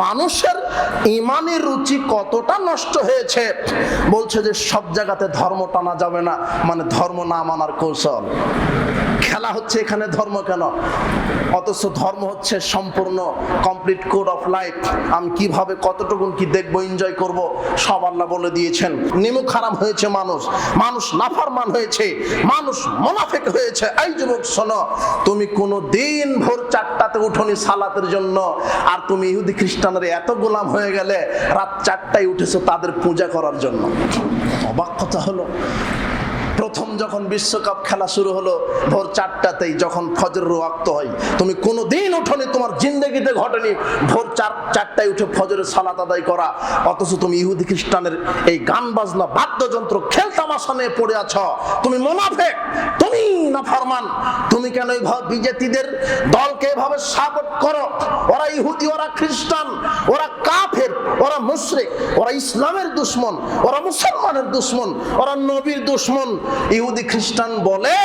মানুষের ইমানের রুচি কতটা নষ্ট হয়েছে, বলছে যে সব জায়গাতে ধর্ম টানা যাবে না, মানে ধর্ম না মানার কৌশল। খেলা হচ্ছে এখানে ধর্ম কেন, অথচ ধর্ম হচ্ছে সম্পূর্ণ কমপ্লিট কোড অফ লাইফ। আমি কিভাবে কতটুকু কি দেখবো, এনজয় করব, সব আল্লাহ বলে দিয়েছেন। নিমুখ হারাম হয়েছে মানুষ, মানুষ নাফরমান হয়েছে, মানুষ মুনাফিক হয়েছে। এই যুবক শোনো, তুমি কোনো দিন ভোর 4টাতে উঠোনি সালাতের জন্য, আর তুমি ইহুদি খ্রিস্টানের এত গোলাম হয়ে গেলে রাত 4টায় উঠেছো তাদের পূজা করার জন্য। অবাক কথা হলো, প্রথম যখন বিশ্বকাপ খেলা শুরু হলো ভোর 4টাতেই, যখন ফজরের ওয়াক্ত হয়, তুমি কোনো দিন ওঠনি, তোমার জিন্দেগিতে ঘটেনি ভোর 4টায় উঠে ফজরের সালাত আদায় করা। অথচ তুমি ইহুদি খ্রিস্টানের এই গান বাজনা বাদ্যযন্ত্র খেলতামাশা নিয়ে পড়ে আছো। তুমি মুনাফিক, তুমি নাফরমান। তুমি কেন এইভাবে বিজেপিদের দলকে এভাবে সাপোর্ট করো? ওরা ইহুদি, ওরা খ্রিস্টান, ওরা কাফের, ওরা মুশরিক, ওরা ইসলামের দুশমন, ওরা মুসলমানের দুশমন, ওরা নবীর দুশমন। ইহুদি খ্রিস্টান বলে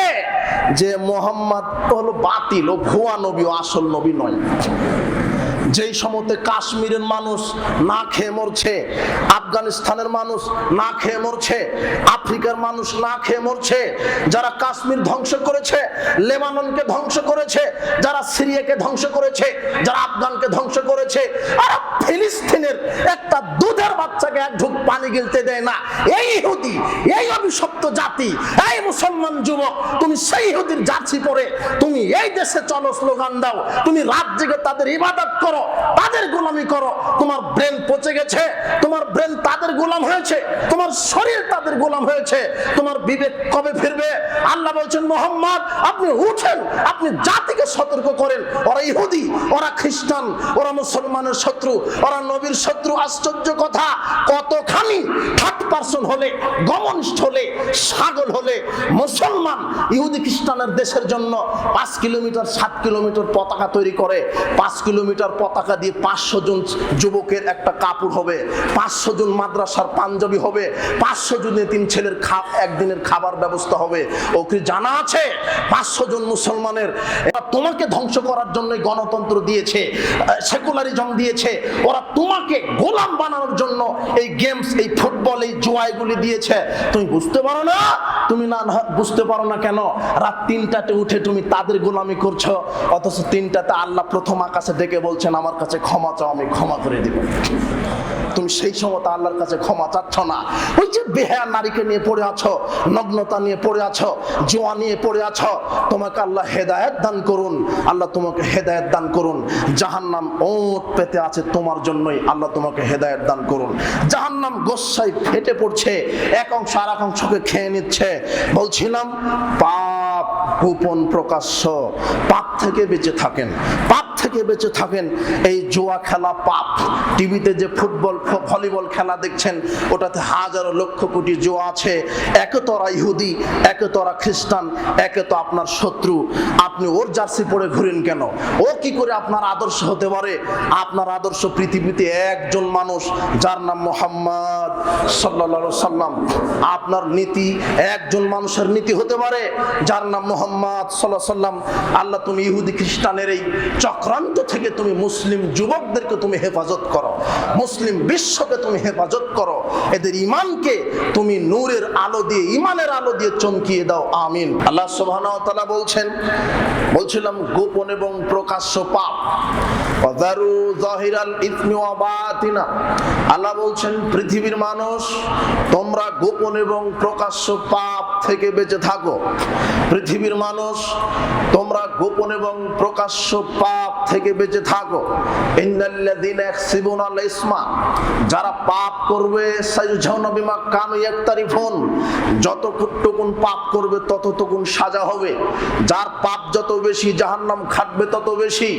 যে মোহাম্মদ হলো বাতিল, ও ভুয়া নবী, ও আসল নবী নয়। যেই সময়তে কাশ্মীরের মানুষ না খেয়ে মরছে, আফগানিস্তানের মানুষ না খেয়ে মরছে, আফ্রিকার মানুষ না খেয়ে মরছে, যারা কাশ্মীর ধ্বংস করেছে, লেবাননকে ধ্বংস করেছে, যারা সিরিয়াকে ধ্বংস করেছে, যারা আফগানকে ধ্বংস করেছে, আর ফিলিস্তিনের একটা দুধের বাচ্চাকে এক ঢুক পানি গিলতে দেয় না, এই ইহুদি, এই অভিশপ্ত জাতি। এই মুসলমান যুবক, তুমি সেই ইহুদির জার্সি পরে তুমি এই দেশে চলো, স্লোগান দাও, তুমি রাত জেগে তাদের ইবাদত করো, তাদের গোলামি করো। তোমার ব্রেন পচে গেছে, তোমার ব্রেন তাদের গোলাম হয়েছে, তোমার শরীর তাদের গোলাম হয়েছে, তোমার বিবেক কবে ফিরবে? আল্লাহ বলছেন, মোহাম্মদ আপনি উঠেন, আপনি জাতিকে সতর্ক করেন। ওরা ইহুদি, ওরা খ্রিস্টান, ওরা মুসলমানের শত্রু, ওরা নবীর শত্রু। আশ্চর্য কথা, কতখানি থার্ড পারসন হলে, গমনিষ্ঠ হলে, ছাগল হলে মুসলমান ইহুদি খ্রিস্টানের দেশের জন্য 5 কিলোমিটার 7 কিলোমিটার পতাকা তৈরি করে। 5 কিলোমিটার পতাকা দিয়ে 500 জন যুবকের একটা কাপড় হবে, 500 জন মাদ্রাসার পাঞ্জাবি হবে, 500 জন তিন ছেলের একদিনের খাবার ব্যবস্থা হবে। ও কি জানা আছে 500 জন মুসলমানের তোমাকে ধ্বংস করার জন্য গণতন্ত্র দিয়েছে, সেকুলারিজম দিয়েছে, ওরা তোমাকে গোলাম বানানোর জন্য এই গেমস, এই ফুটবল, এই জুয়াগুলি দিয়েছে। তুমি বুঝতে পারো না? তুমি না বুঝতে পারো না কেন? রাত 3টাতে উঠে তুমি তাদের গোলামি করছো, অথচ 3টাতে আল্লাহ প্রথম আকাশে ডেকে বলছেন আমার কাছে ক্ষমা চাও, আমি ক্ষমা করে দিব। তুমি সেই সময় আল্লাহর কাছে ক্ষমা চাচ্ছ না। ওই যে বেহায়া নারীকে নিয়ে পড়ে আছো, নগ্নতা নিয়ে পড়ে আছো, জোয়া নিয়ে পড়ে আছো, তোমাকে আল্লাহ হেদায়েত দান করুন, আল্লাহ তোমাকে হেদায়েত দান করুন। জাহান্নাম ওট পেতে আছে তোমার জন্যই, আল্লাহ তোমাকে হেদায়েত দান করুন। জাহান্নাম গোসাই ফেটে পড়ছে, এক অংশ আর এক অংশকে খেয়ে নিচ্ছে। বলছিলাম পাপ গোপন প্রকাশ্য, পাপ থেকে বেঁচে থাকেন, পাপ থেকে বেঁচে থাকেন। এই জুয়া খেলা পাপ। টিভিতে যে ফুটবল ভলিবল খেলা দেখছেন, ওটাতে হাজারো লক্ষ কোটি জুয়া আছে। একে তো ওরা ইহুদি, একে তো ওরা খ্রিস্টান, একে তো আপনার শত্রু। আপনি ওর জার্সি পরে ঘুরেন কেন? ও কি করে আপনার আদর্শ হতে পারে? আপনার আদর্শ পৃথিবীতে একজন মানুষ, যার নাম মুহাম্মদ সাল্লাল্লাহু আলাইহি সাল্লাম। আপনার নীতি একজন মানুষের নীতি হতে পারে, যার নাম মুহাম্মদ সাল্লাল্লাহু আলাইহি সাল্লাম। আল্লাহ তুমি ইহুদি খ্রিস্টানের এই চক্রান্ত থেকে তুমি মুসলিম যুবকদেরকে তুমি হেফাজত করো, মুসলিম বিশ্বকে তুমি হেফাজত করো, এদের ইমানকে তুমি নূরের আলো দিয়ে, ইমানের আলো দিয়ে চমকিয়ে দাও, আমিন। আল্লাহ সুবহানাহু ওয়া তাআলা বলছিলাম গোপন এবং প্রকাশ্য পাপ। ওয়াযারু যাহিরাল ইসমি ওয়া বাতিনা। আল্লাহ বলছেন পৃথিবীর মানুষ, তোমরা গোপন এবং প্রকাশ্য পাপ থেকে বেঁচে থাকো। পৃথিবীর মানুষ, তোমরা গোপন এবং প্রকাশ্য পাপ থেকে বেঁচে থাকো। ইন্নাল্লাযীনা ইয়াকসিবুনাল ইসমা, যারা পাপ করবে, সায়ুজাউনা বিমা কানু ইয়াকতারিফুন, যতটুকুন পাপ করবে ততটুকুন সাজা হবে। যার পাপ যত বেশি জাহান্নাম খাটবে তত বেশি,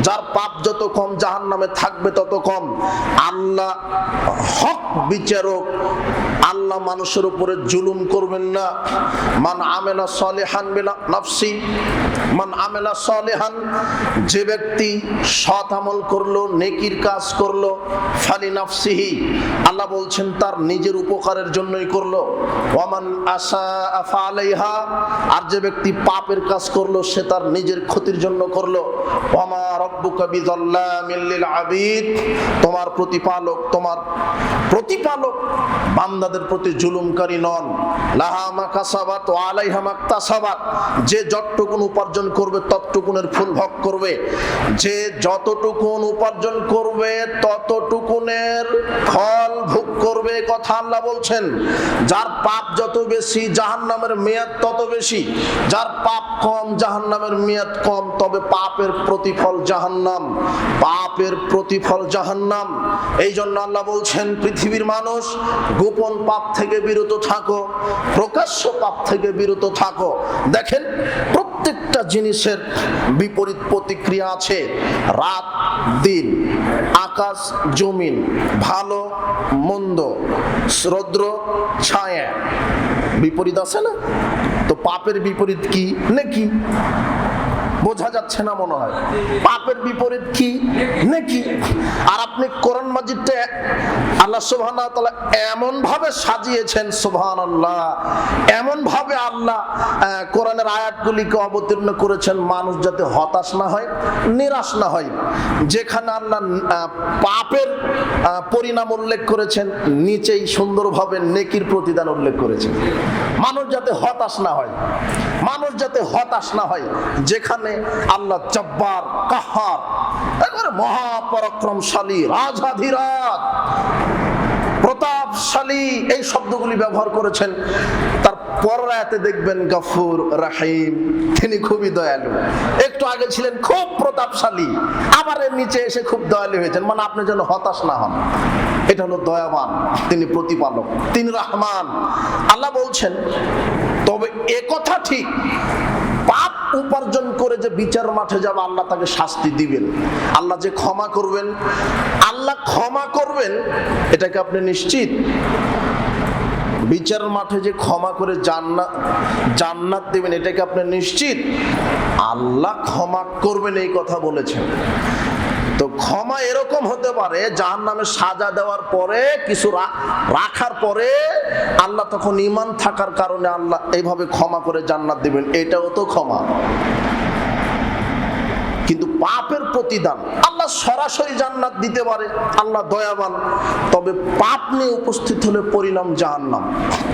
যার পাপ যত কম জাহান্নামে থাকবে তত কম। আল্লাহ হক বিচারক, আল্লাহ মানুষের উপরে জুলুম করবেন না। মান আমেলা সলিহান বিলা নাফসি, মান আমেলা সলিহান, যে ব্যক্তি সৎ আমল করলো, নেকির কাজ করলো, ফালি নাফসিহি, আল্লাহ বলছেন তার নিজের উপকারের জন্যই করলো। ওয়ামান আশা ফালাইহা, আর যে ব্যক্তি পাপের কাজ করলো সে তার নিজের ক্ষতির জন্য করলো। ওয়ামা রাব্বুকা বিযাল্লামিল লিল আবিদ, তোমার প্রতিপালক বান্দাদের প্রতি জুলুমকারী নন। লাহা মা কাসাবাত ওয়া আলাইহা মা ইকতাসাবাত, যে যতটুকুন উপার্জন করবে ততটুকুনের ফুল ভোগ করবে, যে যতটুকুন উপার্জন করবে ততটুকুনের ফল ভোগ করবে, কথা আল্লাহ বলছেন। যার পাপ যত বেশি জাহান্নামের মেয়াদ তত বেশি, যার পাপ কম জাহান্নামের মেয়াদ কম। তবে পাপের প্রতিফল জাহান্নাম, পাপের প্রতিফল জাহান্নাম। এই জন্য আল্লাহ বলছেন পৃথিবীর মানুষ গোপন পাপ থেকে বিরত থাকো, প্রকাশ্য পাপ থেকে বিরত থাকো। দেখেন প্রত্যেকটা জিনিসের বিপরীত প্রতিক্রিয়া আছে। রাত দিন, আকাশ জমিন, ভালো মন্দ, রৌদ্র ছায়া, বিপরীত আছে না? তো পাপের বিপরীত কি? নেকি। বোঝা যাচ্ছে না মনে হয়? পাপের বিপরীত কি? নেকি। আর আপনি কোরআন মাজিদটা আল্লাহ সুবহানাহু ওয়া তাআলা এমন ভাবে সাজিয়েছেন, সুবহানাল্লাহ, এমন ভাবে আল্লাহ কোরআনের আয়াতগুলিকে অবতীর্ণ করেছেন মানুষ যাতে হতাশ না হয়, নিরাশ না হয়। যেখানে আল্লাহ পাপের পরিণাম উল্লেখ করেছেন, নিচেই সুন্দরভাবে নেকির প্রতিদান উল্লেখ করেছেন। মানুষ যাতে হতাশ না হয়, মানুষ যাতে হতাশ না হয়। যেখানে আল্লাহ জব্বার, কাহার, একবারে মহাপরাক্রমশালী, রাজাধিরাজ, প্রতাপশালী, এই শব্দগুলি ব্যবহার করেছেন। তার পরের আয়াতে দেখবেন গফুর রাহিম, তিনি খুবই দয়ালু। একটু আগে ছিলেন খুব প্রতাপশালী, আবার এর নিচে এসে খুব দয়ালু হয়েছেন। মানে আপনি যেন হতাশ না হন। এটা হলো দয়াবান, তিনি প্রতিপালক, তিনি রহমান। আল্লাহ বলছেন তবে একথা ঠিক, পাপ উপার্জন করে যে বিচার মাঠে যাবে আল্লাহ তাকে শাস্তি দিবেন। আল্লাহ যে ক্ষমা করবেন, আল্লাহ ক্ষমা করবেন, এটাকে আপনি নিশ্চিত? বিচার মাঠে যে ক্ষমা করে জান্নাত দিবেন, এটাকে আপনি নিশ্চিত? আল্লাহ ক্ষমা করবেন এই কথা বলেছেন। তো ক্ষমা এরকম হতে পারে, জাহান্নামে সাজা দেওয়ার পরে, কিছু রাখার পরে আল্লাহ তখন ঈমান থাকার কারণে আল্লাহ এইভাবে ক্ষমা করে জান্নাত দিবেন, এটাও তো ক্ষমা। কিন্তু পাপের প্রতিদান আল্লাহ সরাসরি জান্নাত দিতে পারে, আল্লাহ দয়াবান। তবে পাপ নিয়ে উপস্থিত হলে পরিণাম জাহান্নাম।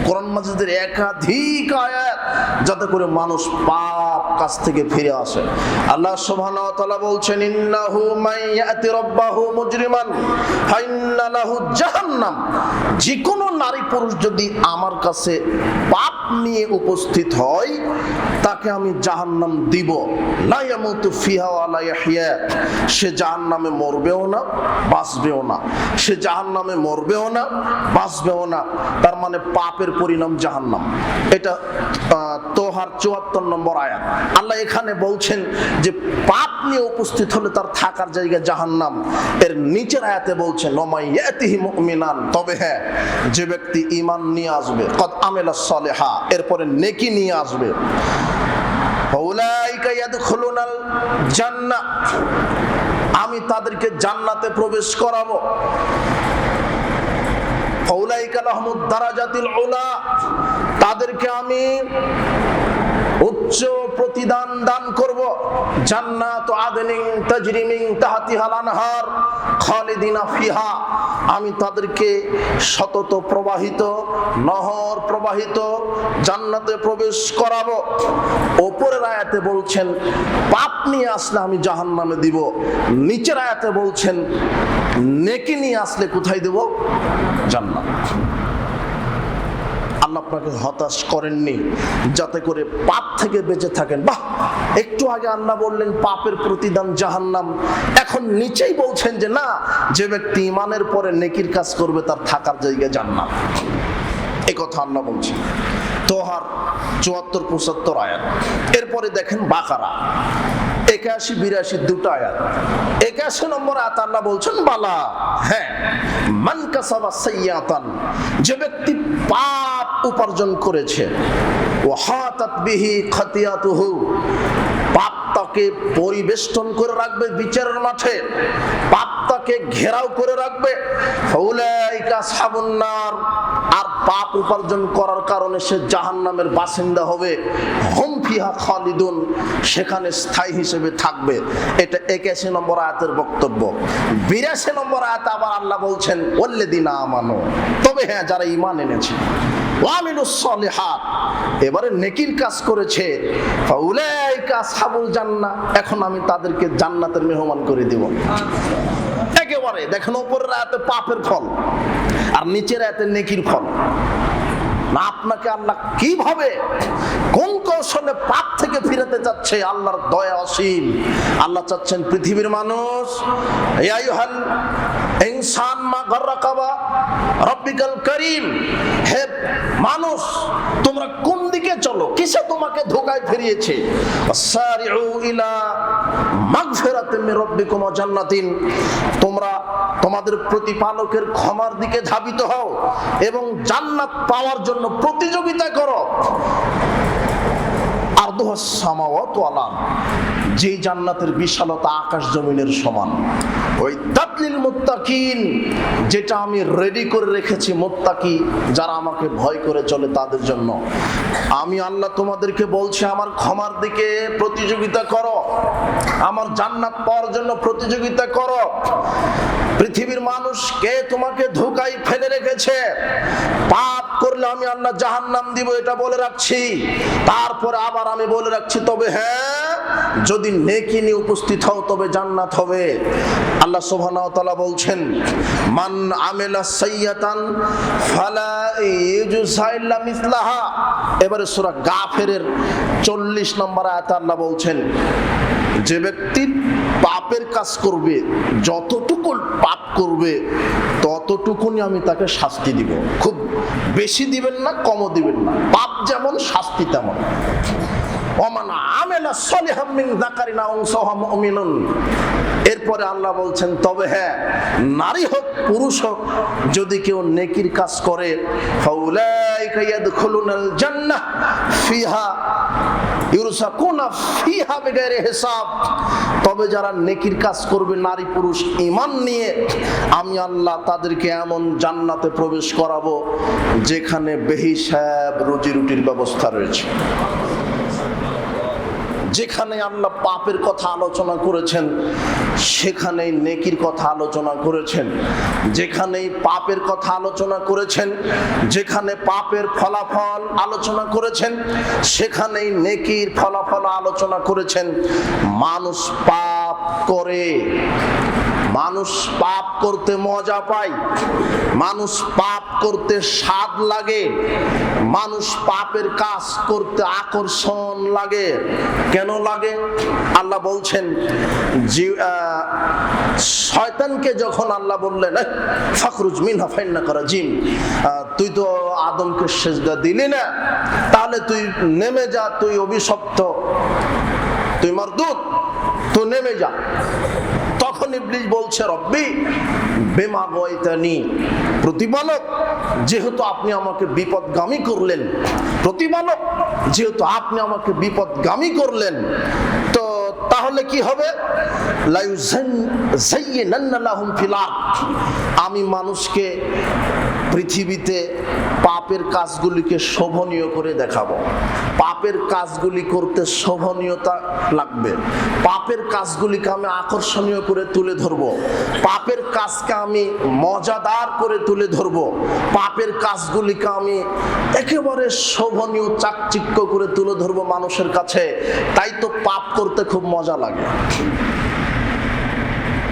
কোরআন মাজিদের একাধিক আয়াত যাতে করে মানুষ পাপ কাজ থেকে ফিরে আসে। আল্লাহ সুবহানাহু ওয়া তাআলা বলছেন ইন্নাহু মাইয়াতি রাব্বাহু মুজরিমান ফাইন্না লাহু জাহান্নাম, যে কোনো নারী পুরুষ যদি আমার কাছে পাপ নিয়ে উপস্থিত হয় তাকে আমি জাহান্নাম দিব। লা ইয়ামুতু ফিহা ওয়া লা ইয়াহইয়া, সে জাহান্নামে মরবেও না বাঁচবেও না, সে জাহান্নামে মরবেও না বাঁচবেও না। তার মানে পাপের পরিণাম জাহান্নাম। এটা তোহার ৭৪ নম্বর আয়াত। আল্লাহ এখানে বলছেন যে পাপ নিয়ে উপস্থিত হলে তার থাকার জায়গা জাহান্নাম। এর নিচের আয়াতে বলছেন ওমাইয়াতিহি মুমিনান, তবে হ্যাঁ, যে ব্যক্তি ঈমান নিয়ে আসবে, কদ আমিলাস সালিহা, এরপরে নেকি নিয়ে আসবে, ফাউলাইকা ইয়াদখুলুনাল জান্নাহ, আমি তাদেরকে জান্নাতে প্রবেশ করাবো। ফাউলাইকা লাহুমুদ দারাজাতিল উলা, তাদেরকে আমি উচ্চ প্রতিদান দান করব। জান্নাতু আদনিন তাজরি মিন তাহতিহাল আনহার খালিদিনা ফিহা, আমি তাদেরকে সতত প্রবাহিত নহর প্রবাহিত জান্নাতে প্রবেশ করাবো। উপরের আয়াতে বলছেন পাপ নিয়ে আসলে আমি জাহান্নামে দিব, নিচের আয়াতে বলছেন নেকি নিয়ে আসলে কোথায় দেব? জান্নাত। আল্লাহ আপনাকে হতাশ করেননি যাতে করে পাপ থেকে বেঁচে থাকেন। বাহ, একটু আগে আল্লাহ বললেন পাপের প্রতিদান জাহান্নাম, এখন নিচেই বলছেন যে না, যে ব্যক্তি ঈমানের পরে নেকির কাজ করবে তার থাকার জায়গা জান্নাত। এই কথা আল্লাহ বলছেন। তোহার ৭৪-৭৫ আয়াত। এরপরে দেখেন বাকারা, 81 82 দুটো আয়াত। 81 নম্বর আয়াত আল্লাহ বলছেন বালা, হ্যাঁ, মান কাসাবা সাইয়াতান, যে ব্যক্তি পাপ উপার্জন করেছে, ওয়া হাতাত বিহি খাতিয়াতুহু, পাপ তাকে পরিবেষ্টন করে রাখবে বিচারের মাঠে, পাপ তাকে ঘেরাও করে রাখবে, ফাউলাইকা আসহাবুন নার, আর পাপ উপার্জন করার কারণে সে জাহান্নামের বাসিন্দা হবে, হুম ফিহা খালিদুন, সেখানে স্থায়ী হিসেবে থাকবে। এটা 81 নম্বর আয়াতের বক্তব্য। 82 নম্বর আয়াতে আবার আল্লাহ বলছেন ওয়াল্লাযিনা আমানু, তবে হ্যাঁ যারা ঈমান এনেছে, ওয়া আমিলুস সলিহাত, এবারে নেকির কাজ করেছে, ফাউলাইকা আসহাবুল জান্নাহ, এখন আমি তাদেরকে জান্নাতের মেহমান করে দেব। একেবারে দেখেন উপরের আয়াতে পাপের ফল আর নিচের আয়াতে নেকির ফল। না, আপনাকে আল্লাহ কিভাবে কোন কৌশলে পাপ থেকে ফিরাতে চাচ্ছে, আল্লাহর দয়া অসীম। আল্লাহ চাচ্ছেন পৃথিবীর মানুষ, ইয়া আইয়ুহাল ইনসান মা গাররাকা রাব্বিকাল কারীম, হে মানুষ তোমরা কোন দিকে চলো, কিসে তোমাকে ধোঁকায় ফিরিয়েছে। সারিউ ইলা মাগফিরাতিন মির রাব্বিকুম ওয়া জান্নাতিন, তোমরা তোমাদের প্রতিপালকের ক্ষমার দিকে ধাবিত হও এবং জান্নাত পাওয়ার জন্য প্রতিযোগিতা করো। আরদুহাস সামাওয়াতু ওয়াল আরদ, যেই জান্নাতের বিশালতা আকাশ জমিনের সমান। ওই তাতলিল মুত্তাকিন, যেটা আমি রেডি করে রেখেছি মুত্তাকি, যারা আমাকে ভয় করে চলে তাদের জন্য। আমি আল্লাহ তোমাদেরকে বলছি আমার ক্ষমার দিকে প্রতিযোগিতা করো, আমার জান্নাত পাওয়ার জন্য প্রতিযোগিতা করো। পৃথিবীর মানুষ কে তোমাকে ধোঁকায় ফেলে রেখেছে, পাপ করলে আমি আল্লাহ জাহান্নাম দিব, এটা বলে রাখছি। তারপরে আবার আমি বলে রাখছি, তবে হ্যাঁ যদি নেকি নিয়ে উপস্থিত হও তবে জান্নাত হবে। আল্লাহ সুবহানাহু ওয়া তাআলা বলছেন মান আমিলা সাইয়্যাতান ফালা ইউজসা ইল্লা মিসলাহা। এবারে সূরা গাফিরের 40 নম্বর আয়াতে আল্লাহ বলছেন যে ব্যক্তি পাপের কাজ করবে, যতটুকু পাপ করবে ততটুকুনি আমি তাকে শাস্তি দিব। খুব বেশি দিবেন না, কমও দিবেন না, পাপ যেমন শাস্তি তেমন। ওমান আমিলা সলিহাম মিন যাকারিন আও উনসা মুমিনুন, এরপরে আল্লাহ বলছেন তবে হ্যাঁ নারী হোক পুরুষ হোক যদি কেউ নেকির কাজ করে, ফাউলাইকা ইয়াদখুলুনাল জান্নাহ ফিহা ইউরসাকুনা ফিহা বিগাইরি হিসাব, তবে যারা নেকির কাজ করবে নারী পুরুষ ঈমান নিয়ে, আমি আল্লাহ তাদেরকে এমন জান্নাতে প্রবেশ করাবো যেখানে বেহিসাব রুজি রুটির ব্যবস্থা রয়েছে। যেখানে আল্লাহ পাপের কথা আলোচনা করেছেন সেখানেই নেকির কথা আলোচনা করেছেন, যেখানেই পাপের কথা আলোচনা করেছেন, যেখানে পাপের ফলাফল আলোচনা করেছেন সেখানেই নেকির ফলাফল আলোচনা করেছেন। মানুষ পাপ করে, মানুষ পাপ করতে মজা পায়, মানুষ পাপ করতে স্বাদ লাগে, মানুষ পাপের কাজ করতে আকর্ষণ লাগে। কেন লাগে? আল্লাহ বলছেন শয়তানকে যখন আল্লাহ বললেন ফাখরুজ মিনহা ফাইন্নাকা রাজিম, তুই তো আদমকে সিজদা দিলি না, তাহলে তুই নেমে যা, তুই অভিশপ্ত, তুই মারদুদ, তুই নেমে যা। তখন ইবলিস বলছে রব্বি বিমা গাওয়াইতানি, প্রতিপালক যেহেতু আপনি আমাকে বিপদগামী করলেন, প্রতিপালক যেহেতু আপনি আমাকে বিপদগামী করলেন, তো তাহলে কি হবে? লায়ুযায়্যিনান্না লাহুম ফিল আরদ, আমি মানুষকে পৃথিবীতে পাপের কাজগুলিকে শোভনীয় করে দেখাবো। পাপের কাজগুলি করতে শোভনীয়তা লাগবে, পাপের কাজগুলিকে আমি আকর্ষণীয় করে তুলে ধরবো, পাপের কাজকে আমি মজাদার করে তুলে ধরবো, পাপের কাজগুলিকে আমি একেবারে শোভনীয় চাকচিক্য করে তুলে ধরবো মানুষের কাছে। তাই তো পাপ করতে খুব মজা লাগে।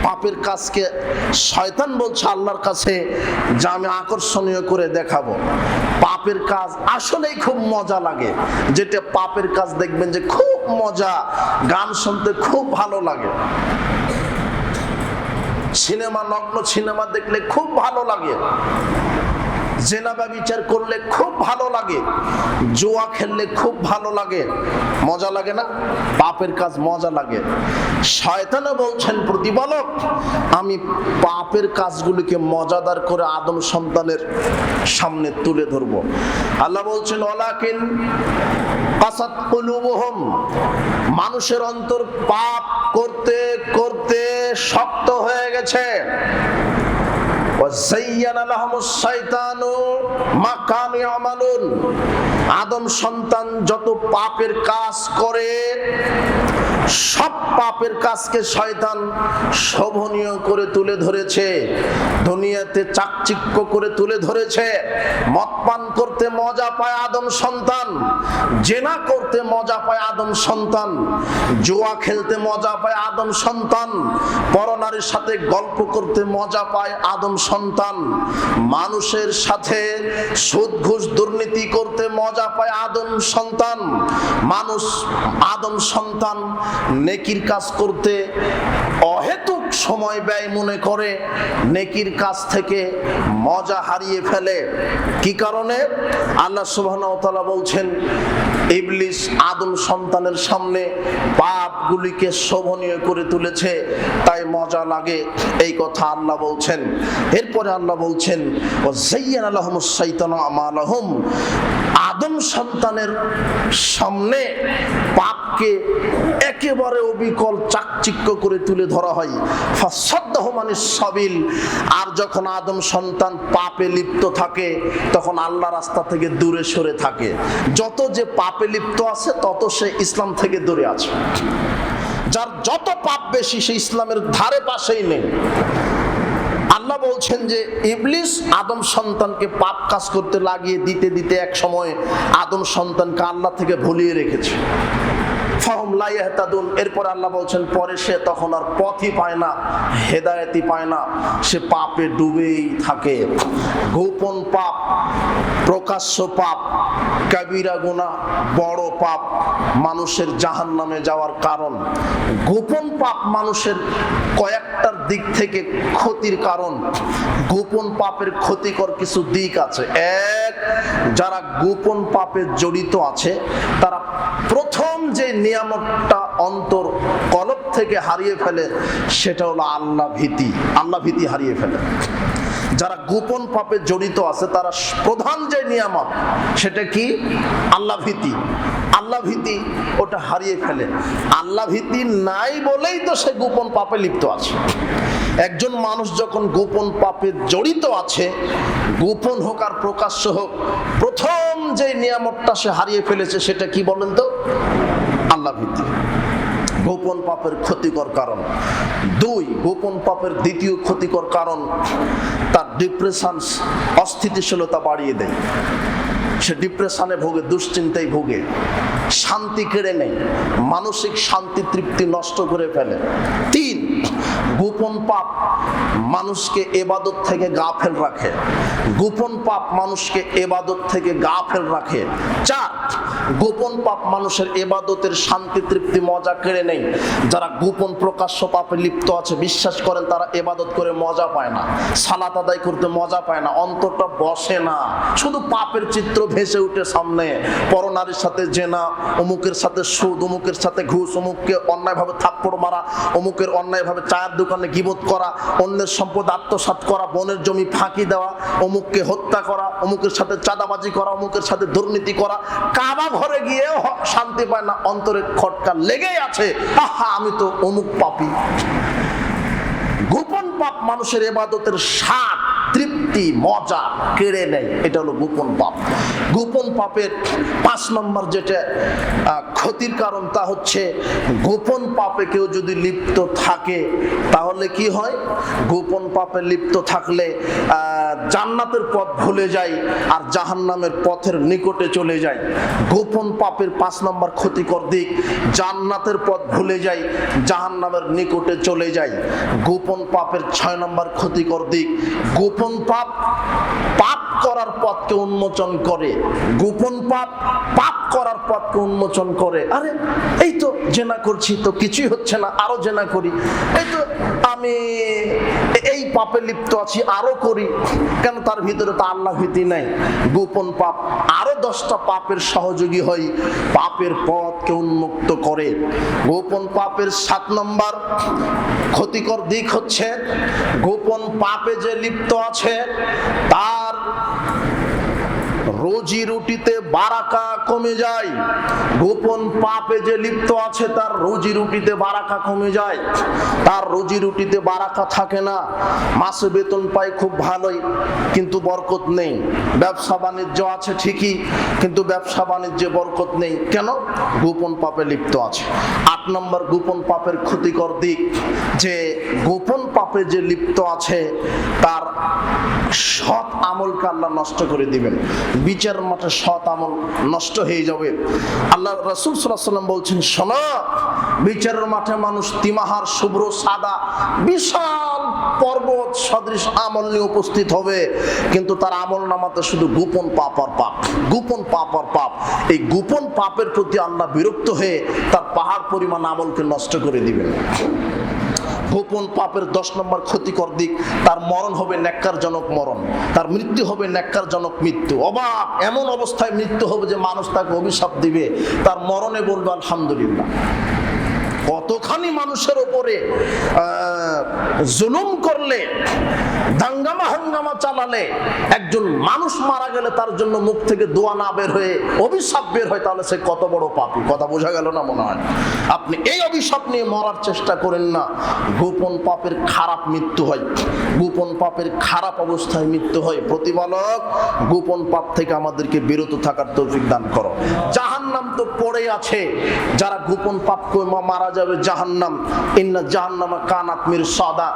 পাপের কাজকে শয়তান বলছে আল্লাহর কাছে যে আমি আকর্ষণীয় করে দেখাবো। পাপের কাজ আসলেই খুব মজা লাগে, যেটা পাপের কাজ দেখবেন যে খুব মজা, গান শুনতে খুব ভালো লাগে, সিনেমা, নগ্ন সিনেমা দেখলে খুব ভালো লাগে। জেনা ব্যভিচার করলে খুব ভালো লাগে, জুয়া খেললে খুব ভালো লাগে, মজা লাগে না? পাপের কাজ মজা লাগে। শয়তানও বলছেন প্রতিপালক আমি পাপের কাজগুলিকে মজাদার করে আদম সন্তানের সামনে তুলে ধরবো। আল্লাহ বলছেন ওয়ালাকিন কাসাত কুলুবুহুম, মানুষের অন্তর পাপ করতে করতে শক্ত হয়ে গেছে। আদম সন্তান যত পাপের কাজ করে সব পাপের কাজকে শয়তান শোভনীয় করে তুলে ধরেছে, দুনিয়াতে চাকচিক্য করে তুলে ধরেছে। মদ পান করতে মজা পায় আদম সন্তান, জেনা করতে মজা পায় আদম সন্তান, জুয়া খেলতে মজা পায় আদম সন্তান, পরনারীর সাথে গল্প করতে মজা পায় আদম সন্তান, মানুষের সাথে সুদ ঘুষ দুর্নীতি করতে মজা পায় আদম সন্তান। মানুষ আদম সন্তান নেকির কাজ করতে অহেতুক সময় ব্যয় মনে করে, নেকির কাজ থেকে মজা হারিয়ে ফেলে। কি কারণে? আল্লাহ সুবহানাহু ওয়া তাআলা বলছেন ইবলিস আদম সন্তানের সামনে পাপগুলিকে শোভনীয় করে তুলেছে, তাই মজা লাগে, এই কথা আল্লাহ বলছেন। এরপরে আল্লাহ বলছেন ওয়াযায়্যানা লাহুমুশ শাইতানু আমালাহুম, আদম সন্তানের সামনে পাপকে একেবারে অবিকল চাকচিক্য করে তুলে ধরা হয়। ফাসাদ্দাহুম আনিস সাবিল, আর যখন আদম সন্তান পাপে লিপ্ত থাকে তখন আল্লাহ রাস্তা থেকে দূরে সরে থাকে। যত যে পাপে লিপ্ত আছে তত সে ইসলাম থেকে দূরে আছে। যার যত পাপ বেশি সে ইসলামের ধারে পাশেই নেই। আল্লাহ বলছেন যে ইবলিস আদম সন্তানকে পাপ কাজ করতে লাগিয়ে দিতে দিতে এক সময় আদম সন্তানকে আল্লাহ থেকে ভুলিয়ে রেখেছে। ফাহুম লা ইয়াহতাদুন, এরপর আল্লাহ বলছেন পরে সে তখন আর পথই পায় না, হেদায়েতই পায় না, সে পাপে ডুবেই থাকে। গোপন পাপ, প্রকাশ্য পাপ, কাবিরা গুনাহ, বড় পাপ মানুষের জাহান্নামে যাওয়ার কারণ। গোপন পাপ মানুষের কয়েকটার দিক থেকে ক্ষতির কারণ। গোপন পাপের ক্ষতিকর কিছু দিক আছে। এক, যারা গোপন পাপে জড়িত আছে তারা প্রথম যে নিয়ামতটা অন্তর কলব থেকে হারিয়ে ফেলে সেটা হলো আল্লাহ ভীতি। আল্লাহ ভীতি হারিয়ে ফেলে। যারা গোপন পাপে জড়িত আছে তারা প্রধান যে নিয়ামত সেটা কি? আল্লাহ ভীতি। আল্লাহ ভীতি ওটা হারিয়ে ফেলে। আল্লাহ ভীতি নাই বলেই তো সে গোপন পাপে লিপ্ত আছে। একজন মানুষ যখন গোপন পাপে জড়িত আছে, গোপন হোক আর প্রকাশ্য হোক, প্রথম যে নিয়ামতটা সে হারিয়ে ফেলেছে সেটা কি বলেন তো? আল্লাহ ভীতি। গোপন পাপের ক্ষতিকর কারণ। দুই, গোপন পাপের দ্বিতীয় ক্ষতিকর কারণ তার ডিপ্রেশন, অস্থিতিশীলতা বাড়িয়ে দেয়। সে ডিপ্রেশনে ভোগে, দুশ্চিন্তায় ভোগে, শান্তি কেড়ে নেয়, মানসিক শান্তি তৃপ্তি নষ্ট করে ফেলে। তিন, গোপন পাপ মানুষকে ইবাদত থেকে গাফেল রাখে। গোপন পাপ মানুষকে ইবাদত থেকে গাফেল রাখে। চার, গোপন পাপ মানুষের ইবাদতের শান্তি তৃপ্তি মজা কেড়ে নেয়। যারা গোপন প্রকাশ্য পাপে লিপ্ত আছে বিশ্বাস করেন তারা ইবাদত করে মজা পায় না, সালাত আদায় করতে মজা পায় না, অন্তরটা বসে না, শুধু পাপের চিত্র ভেসে উঠে সামনে। পরনারীর সাথে জেনা, অমুকের সাথে সুদ, অমুকের সাথে ঘুষ, অমুককে অন্যায়ভাবে থাপ্পড় মারা, অমুকের অন্যায়ভাবে চায়ের দোকানে গীবত করা, অন্যের সম্পদ আত্মসাৎ করা, বনের জমি ফাঁকি দেওয়া, অমুককে হত্যা করা, অমুকের সাথে চাঁদাবাজি করা, অমুকের সাথে দুর্নীতি করা। কাবা ঘরে গিয়েও শান্তি পায় না, অন্তরে খটকা লেগেই আছে, আহা আমি তো অমুক পাপী। গোপন পাপ মানুষের ইবাদতের স্বাদ, তৃপ্তি, মজা কেড়ে নেয়। এটা হলো গোপন পাপ। গোপন পাপের 5 নম্বর যেটা ক্ষতির কারণ তা হচ্ছে গোপন পাপে কেউ যদি লিপ্ত থাকে তাহলে কি হয়? গোপন পাপে লিপ্ত থাকলে জান্নাতের পথ ভুলে যায় আর জাহান্নামের পথের নিকটে চলে যায়। গোপন পাপের 5 নম্বর ক্ষতিকর দিক, জান্নাতের পথ ভুলে যায়, জাহান্নামের নিকটে চলে যায়। গোপন পাপের 6 নম্বর ক্ষতিকর দিক, গোপন পাপ করার পথকে উন্মোচন করে, গোপন পাপ পাপ করার পথকে উন্মোচন করে। আরে এই তো জেনা করছি, তো কিছুই হচ্ছে না, আরো জেনা করি। এই তো আমি এই পাপে লিপ্ত আছি, আরো করি। কেন? তার ভিতরে তো আল্লাহ ভীতি নাই। গোপন পাপ আরো 10টা পাপের সহযোগী হয়, পাপের পথকে উন্মুক্ত করে। গোপন পাপের 7 নম্বর ক্ষতিকর দিক হচ্ছে, গোপন পাপে যে লিপ্ত আছে তার রুজি রুটিতে বারাকা কমে যায়। গোপন পাপে যে লিপ্ত আছে তার রুজি রুটিতে বারাকা কমে যায়, তার রুজি রুটিতে বারাকা থাকে না। মাসে বেতন পায় খুব ভালোই, কিন্তু বরকত নেই। ব্যবসা বাণিজ্য আছে ঠিকই, কিন্তু ব্যবসা বাণিজ্যে বরকত নেই। কেন? গোপন পাপে লিপ্ত আছে। 8 নম্বর গোপন পাপের ক্ষতিকর দিক, যে গোপন পাপে যে লিপ্ত আছে তার সৎ আমলকে আল্লাহ নষ্ট করে দিবেন। বিচার মাঠে সৎ আমল নষ্ট হয়ে যাবে। আল্লাহ রাসূল সাল্লাল্লাহু আলাইহি ওয়াসাল্লাম বলছেন, শোনো, বিচারের মাঠে মানুষ তিমাহার শুভ্র সাদা বিশাল পর্বত সদৃশ আমল নিয়ে উপস্থিত হবে, কিন্তু তার আমল নামাতে শুধু গোপন পাপ আর পাপ, গোপন পাপ আর পাপ। এই গোপন পাপের প্রতি আল্লাহ বিরক্ত হয়ে তার পাহাড় পরিমাণ আমলকে নষ্ট করে দিবেন। গোপন পাপের 10 নম্বর ক্ষতিকর দিক, তার মরণ হবে ন্যাক্কারজনক মরণ, তার মৃত্যু হবে ন্যাক্কারজনক মৃত্যু। অবাক এমন অবস্থায় মৃত্যু হবে যে মানুষ তাকে অভিশাপ দিবে, তার মরণে বলবে আলহামদুলিল্লাহ। কতখানি মানুষের উপরে জুলুম করলে, দাঙ্গামা হাঙ্গামা চালালে, একজন মানুষ মারা গেলে তার জন্য মুখ থেকে দোয়া না বের হয়ে অভিশাপ বের হয়, তাহলে সে কত বড় পাপী। কথা বোঝা গেল না মনে হয়? আপনি এই অভিশাপ নিয়ে মরার চেষ্টা করেন না। গোপন পাপের খারাপ মৃত্যু হয়, গোপন পাপের খারাপ অবস্থায় মৃত্যু হয়। প্রতিপালক গোপন পাপ থেকে আমাদেরকে বিরত থাকার তৌফিক দান করো। জাহান্নাম তো পড়ে আছে, যারা গোপন পাপ করে মারা যাবে জাহান্নাম। ইন্না জাহান্নামা কানাত মিরসাদা,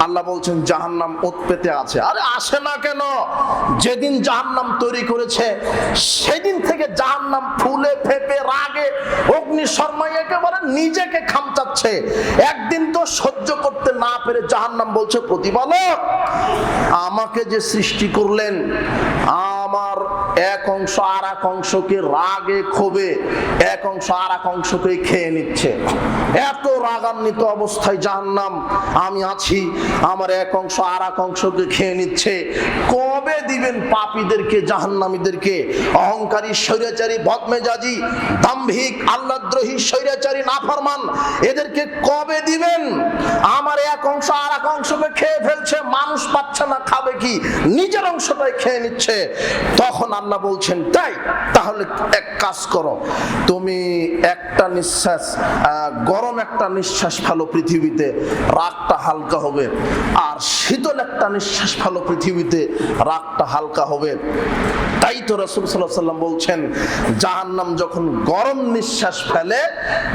আল্লাহ বলছেন জাহান্নাম উৎপেতে আছে। আরে আসে না কেন? যেদিন জাহান্নাম তৈরি করেছে সেদিন থেকে জাহান্নাম ফুলে ফেপে রাগে অগ্নি শর্মায় একেবারে নিজেকে খামচাচ্ছে। একদিন তো সহ্য করতে না পেরে জাহান্নাম বলছে, প্রতিপালক আমাকে যে সৃষ্টি করলেন, আমার এক অংশ আর এক অংশকে রাগে ক্ষোভে, এক অংশ আর এক অংশকে খেয়ে নিচ্ছে। এত রাগান্বিত অবস্থায় জাহান্নাম আমি আছি, আমার এক অংশ আর এক অংশকে খেয়ে নিচ্ছে। কবে দিবেন পাপীদেরকে, জাহান্নামীদেরকে, অহংকারী, স্বৈরাচারী, বদমেজাজি, দাম্ভিক, আল্লাহদ্রোহী, স্বৈরাচারী, নাফরমান, এদেরকে কবে দিবেন? আমার এক অংশ আর এক অংশকে খেয়ে ফেলছে, মানুষ পাচ্ছে না, খাবে কি? নিজের অংশটাই খেয়ে নিচ্ছে। তখন আল্লাহ বলছেন, তাই তাহলে এক কাজ করো, তুমি একটা নিঃশ্বাস, গরম একটা নিঃশ্বাস ফেলো পৃথিবীতে, রাগটা হালকা হবে। আর শীতল একটা নিঃশ্বাস ফেলো পৃথিবীতে, রাগটা হালকা হবে। তাই তো রাসূল সাল্লাল্লাহু আলাইহি ওয়াসাল্লাম বলছেন, জাহান্নাম যখন গরম নিঃশ্বাস ফেলে,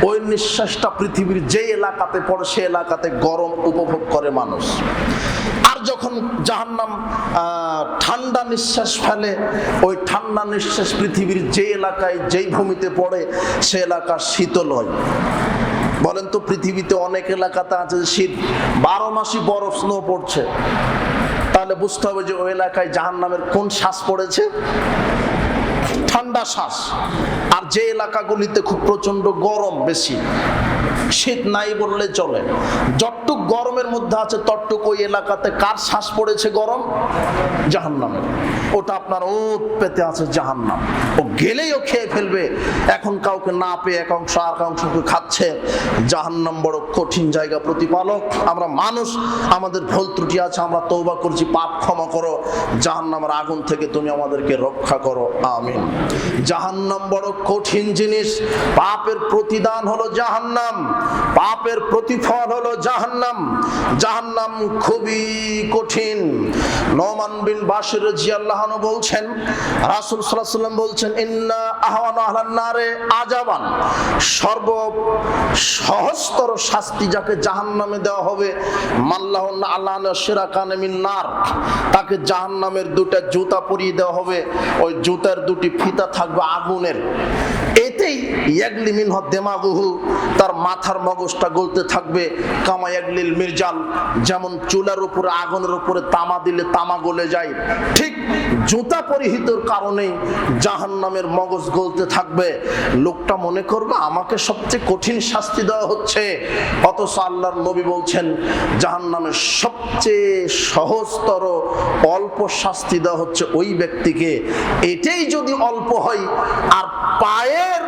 ওই নিঃশ্বাসটা পৃথিবীর যে এলাকাতে পড়ে সে এলাকাতে গরম উপভোগ করে মানুষ। আর যখন জাহান্নাম ঠান্ডা নিঃশ্বাস ফেলে, ওই ঠান্ডা নিঃশ্বাস পৃথিবীর যে এলাকায় যেই ভূমিতে পড়ে সে এলাকা শীতল হয়। বলেন তো, পৃথিবীতে অনেক এলাকাতে আছে শীত, 12 মাসই বরফ, স্নো পড়ছে, তাহলে বুঝতে হবে যে ওই এলাকায় জাহান্নামের কোন শ্বাস পড়েছে? ঠান্ডা শ্বাস। আর যে এলাকাগুলিতে খুব প্রচন্ড গরম, বেশি শীত নাই বললে চলে, যতটুক গরমের মধ্যে আছে ততটুক ওই এলাকাতে কার শ্বাস পড়েছে গরম? জাহান্নামের। ওটা আপনার ওত পেতে আছে জাহান্নাম, ও গেলেই ও খেয়ে ফেলবে। এখন কাউকে না পেয়ে এক অংশ আর এক অংশকে খাচ্ছে। জাহান্নাম বড় কঠিন জায়গা। প্রতিপালক, আমরা মানুষ, আমাদের ভুল ত্রুটি আছে, আমরা তওবা করছি, পাপ ক্ষমা করো। জাহান্নামের আগুন থেকে তুমি আমাদেরকে রক্ষা করো, আমিন। জাহান্নাম বড় কঠিন জিনিস। পাপের প্রতিদান হলো জাহান্নাম, পাপের প্রতিফল হলো জাহান্নাম। জাহান্নাম খুবই কঠিন। নোমান বিন বাশির রাদিয়াল্লাহু আনহু বলছেন, রাসূল সাল্লাল্লাহু আলাইহি ওয়াসাল্লাম বলছেন, ইন্না আহওয়ানা আহলান নারে আযাবান, সর্ব সহজতর শাস্তি যাকে জাহান্নামে দেওয়া হবে, মাল্লাহুন আলানা শিরাকানে মিন নার, তাকে জাহান্নামের দুটো জুতা পরিয়ে দেওয়া হবে। ওই জুতার দুটি ফিতা থাকবে আগুনের। এতেই ইয়াগলি মিনহু দিমাগুহু, তার মাথার মগজটা গলতে থাকবে। কামা ইয়াগলিল মিরজাল, যেমন চুলার উপরে আগুনের উপরে তামা দিলে তামা গলে যায়, ঠিক জুতা পরিহিতর কারণেই জাহান্নামের মগজ গলতে থাকবে। লোকটা মনে করবে আমাকে সবচেয়ে কঠিন শাস্তি দেওয়া হচ্ছে, অথচ আল্লাহর নবী বলছেন জাহান্নামের সবচেয়ে সহজতর অল্প শাস্তি দেওয়া হচ্ছে ওই ব্যক্তিকে। এটাই যদি অল্প হয়, আর পায়ের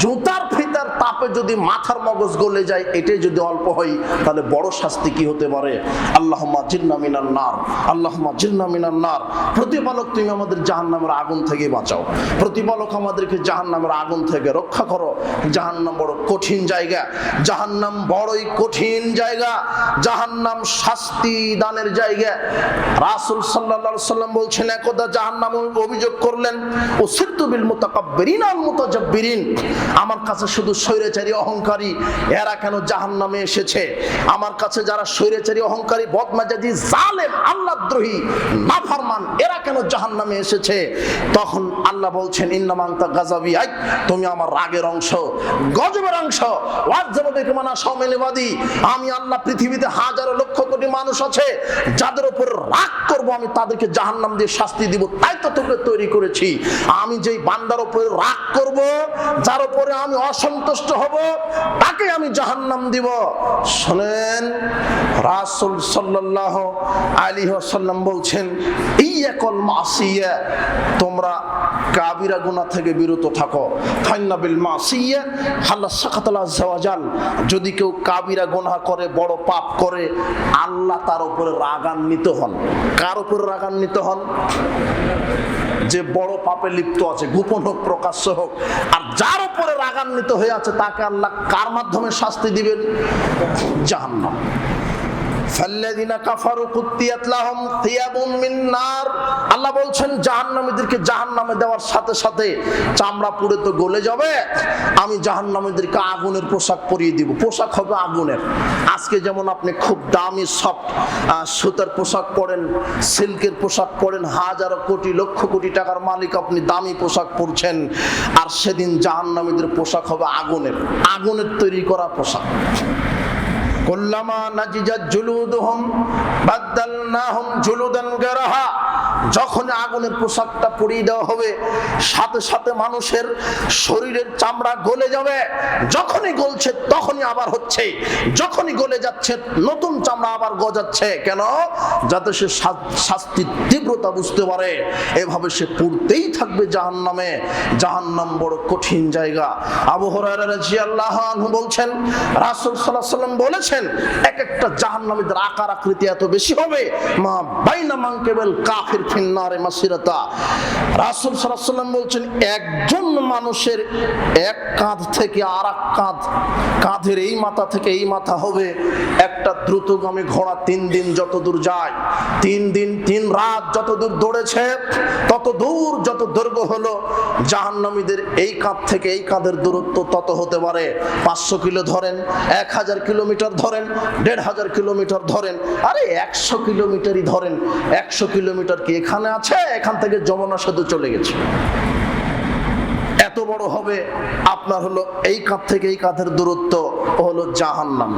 জুতার ফিতার তাপে যদি মাথার মগজ গলে যায়, এটাই যদি অল্প হয়, তাহলে বড় শাস্তি কি হতে পারে? আল্লাহুম্মা জিরনা মিনান নার, আল্লাহুম্মা জিরনা মিনান নার। প্রতিপালক তুমি আমাদের জাহান্নামের আগুন থেকে বাঁচাও, প্রতিপালক আমাদেরকে জাহান্নামের আগুন থেকে রক্ষা করো। জাহান্নাম বড় কঠিন জায়গা, জাহান্নাম বড়ই কঠিন জায়গা, জাহান্নাম শাস্তি দানের জায়গা। রাসূল সাল্লাল্লাহু আলাইহি সাল্লাম বলছেন, একদা জাহান্নাম অভিযোগ করলেন, উসিরতু বিল মুতাকাব্বিরিন আল মুতাজাব্বিরিন, আমার কাছে শুধু স্বৈরাচারী অহংকারী এরা কেন জাহান্নামে এসেছে? আমার কাছে যারা স্বৈরাচারী অহংকারী বদমেজাজি জালেম আল্লাহদ্রোহী নাফরমান এরা কেন জাহান্নামে এসেছে? তখন আল্লাহ বলছেন, ইন্নামা আনতা গাযাবি, আই তুমি আমার রাগের অংশ, গজবের অংশ। ওয়াযযাবু বিকুম আনা শাওমিল ইবাদি, আমি আল্লাহ পৃথিবীতে হাজারো লক্ষ কোটি মানুষ আছে যাদের উপর রাগ করব, আমি তাদেরকে জাহান্নাম দিয়ে শাস্তি দিব, তাই তো তোকে তৈরি করেছি। আমি যেই বান্দার উপরে রাগ করব, যার উপরে আমি অসন্তুষ্ট হব, তাকে আমি জাহান্নাম দিব। শুনেন, রাসূল সাল্লাল্লাহু আলাইহি ওয়াসাল্লাম বলছেন, ইয়াকুল মাসিয়া, তোমরা কাবিরা গুনাহ থেকে বিরত থাকো। ফাইন্না বিল মাসিয়া আল্লাহ সাকাতাল আযজা ওয়া জাল, যদি কেউ কাবিরা গুনাহ করে, বড় পাপ করে, আল্লাহ তার উপরে রাগান্বিত হন। কার উপরে রাগান্বিত হন? যে বড় পাপে লিপ্ত আছে, গোপন হোক প্রকাশ্য হোক। আর যার উপরে রাগান্বিত হয়ে আছে তাকে আল্লাহ কার মাধ্যমে শাস্তি দিবেন? জাহান্নাম। ফাল্লাযিনা কাফারু কুত্তিয়াত লাহুম থিয়াবুম মিন নার, আল্লাহ বলছেন জাহান্নামীদেরকে জাহান্নামে দেওয়ার সাথে সাথে চামড়া পুড়ে তো গলে যাবে, আমি জাহান্নামীদেরকে আগুনের পোশাক পরিয়ে দিব। পোশাক হবে আগুনের। আজকে যেমন আপনি খুব দামি সফট সুতার পোশাক পরেন, সিল্কের পোশাক পরেন, হাজারো কোটি লক্ষ কোটি টাকার মালিক আপনি দামি পোশাক পরছেন, আর সেদিন জাহান্নামীদের পোশাক হবে আগুনের, আগুনের তৈরি করা পোশাক। কুল্লামা নাজিজাত জুলুদুহুম বাদদালনাহুম জুলুদান গায়রাহা, যখন আগুনের পোশাকটা পরিয়ে দেওয়া হবে, সাথে সাথে মানুষের শরীরের চামড়া গলে যাবে। যখনই গলছে তখনই আবার হচ্ছে, যখনই গলে যাচ্ছে নতুন চামড়া আবার গজাচ্ছে। কেন? যাতে সে শাস্তির তীব্রতা বুঝতে পারে। এভাবে সে পুড়তেই থাকবে জাহান্নামে। জাহান্নাম বড় কঠিন জায়গা। আবু হুরায়রা রাদিয়াল্লাহু আনহু বলছেন, রাসূল সাল্লাল্লাহু আলাইহি ওয়াসাল্লাম বলেছেন, এক একটা জাহান্নামীদের আকার আকৃতি এত বেশি হবে, মা বাইনা মানকিবাল কাফির ফিন্নারে মাসিরাতা। রাসূল সাল্লাল্লাহু আলাইহি ওয়াসাল্লাম বলছেন, একজন মানুষের এক কাঁধ থেকে আরেক কাঁধ, কাঁধের এই মাথা থেকে এই মাথা হবে একটা দ্রুতগামী ঘোড়া 3 দিন যত দূর যায়, 3 দিন 3 রাত যত দূর দৌড়েছে, তত দূর যত দৈর্ঘ্য হলো, জাহান্নামীদের এই কাঁধ থেকে এই কাঁধের দূরত্ব তত হতে পারে। 500 কিলো ধরেন, 1000 কিলোমিটার ধরেন, 1500 কিলোমিটার ধরেন, আরে 100 কিলোমিটারই ধরেন। 100 কিলোমিটার কি এখানে আছে? এখান থেকে যমুনা সেতু চলে গেছে। এত বড় হবে আপনার হলো এই কাঁধ থেকে এই কাঁধের দূরত্ব হলো জাহান্নাম।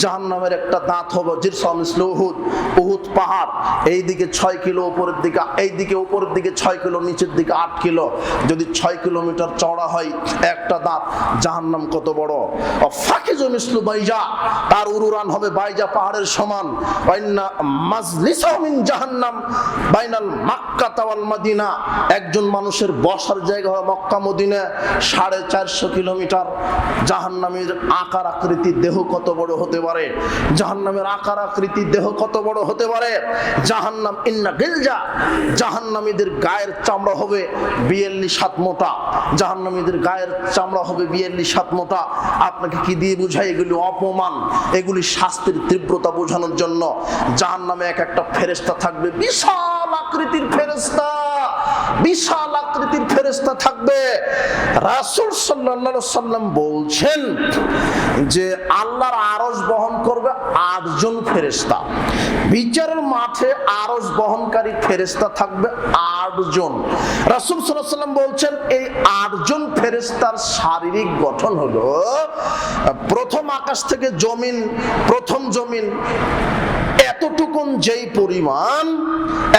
জাহান্নামের একটা দাঁত হবে জিরসাম মিসলু উহুদ, উহুদ পাহাড়, এইদিকে 6 কিলো উপরের দিকে, এইদিকে উপরের দিকে 6 কিলো, নিচের দিকে 8 কিলো। যদি 6 কিলোমিটার চওড়া হয় একটা দাঁত, জাহান্নাম কত বড়! ফাকিজু মিসলু বাইজা, তার উরুরান হবে বাইজা পাহাড়ের সমান। বাইনা মাজলিসু মিন জাহান্নাম বাইনাল মক্কা ওয়াল মদিনা, একজন মানুষের বসার জায়গা হয় মক্কা মদিনা 450 কিলোমিটার। জাহান্নামের আকার আকৃতির দেহ কত বড় হতে পারে? জাহান্নামের আকার আকৃতির দেহ কত বড় হতে পারে? জাহান্নাম ইন্না গিলজা, জাহান্নামীদের গায়ের চামড়া হবে 42 হাত মোটা। জাহান্নামীদের গায়ের চামড়া হবে 42 হাত মোটা। আপনাকে কি দিয়ে বুঝাই? এগুলি অপমান, এগুলি শাস্তির তীব্রতা বোঝানোর জন্য। জাহান্নামে এক একটা ফেরেশতা থাকবে, বিশাল আকৃতির ফেরেশতা, বিশাল আকৃতির ফেরেশতা থাকবে। রাসূল সাল্লাল্লাহু আলাইহি সাল্লাম বলছেন যে আল্লাহর আরশ বহন করবে 8 জন ফেরেশতা। বিচারের মাঠে আরশ বহনকারী ফেরেশতা থাকবে 8 জন। রাসূল সাল্লাল্লাহু আলাইহি সাল্লাম বলছেন এই 8 জন ফেরেশতার শারীরিক গঠন হলো, প্রথম আকাশ থেকে জমিন, প্রথম জমিন এতটুকুন যেই পরিমাণ,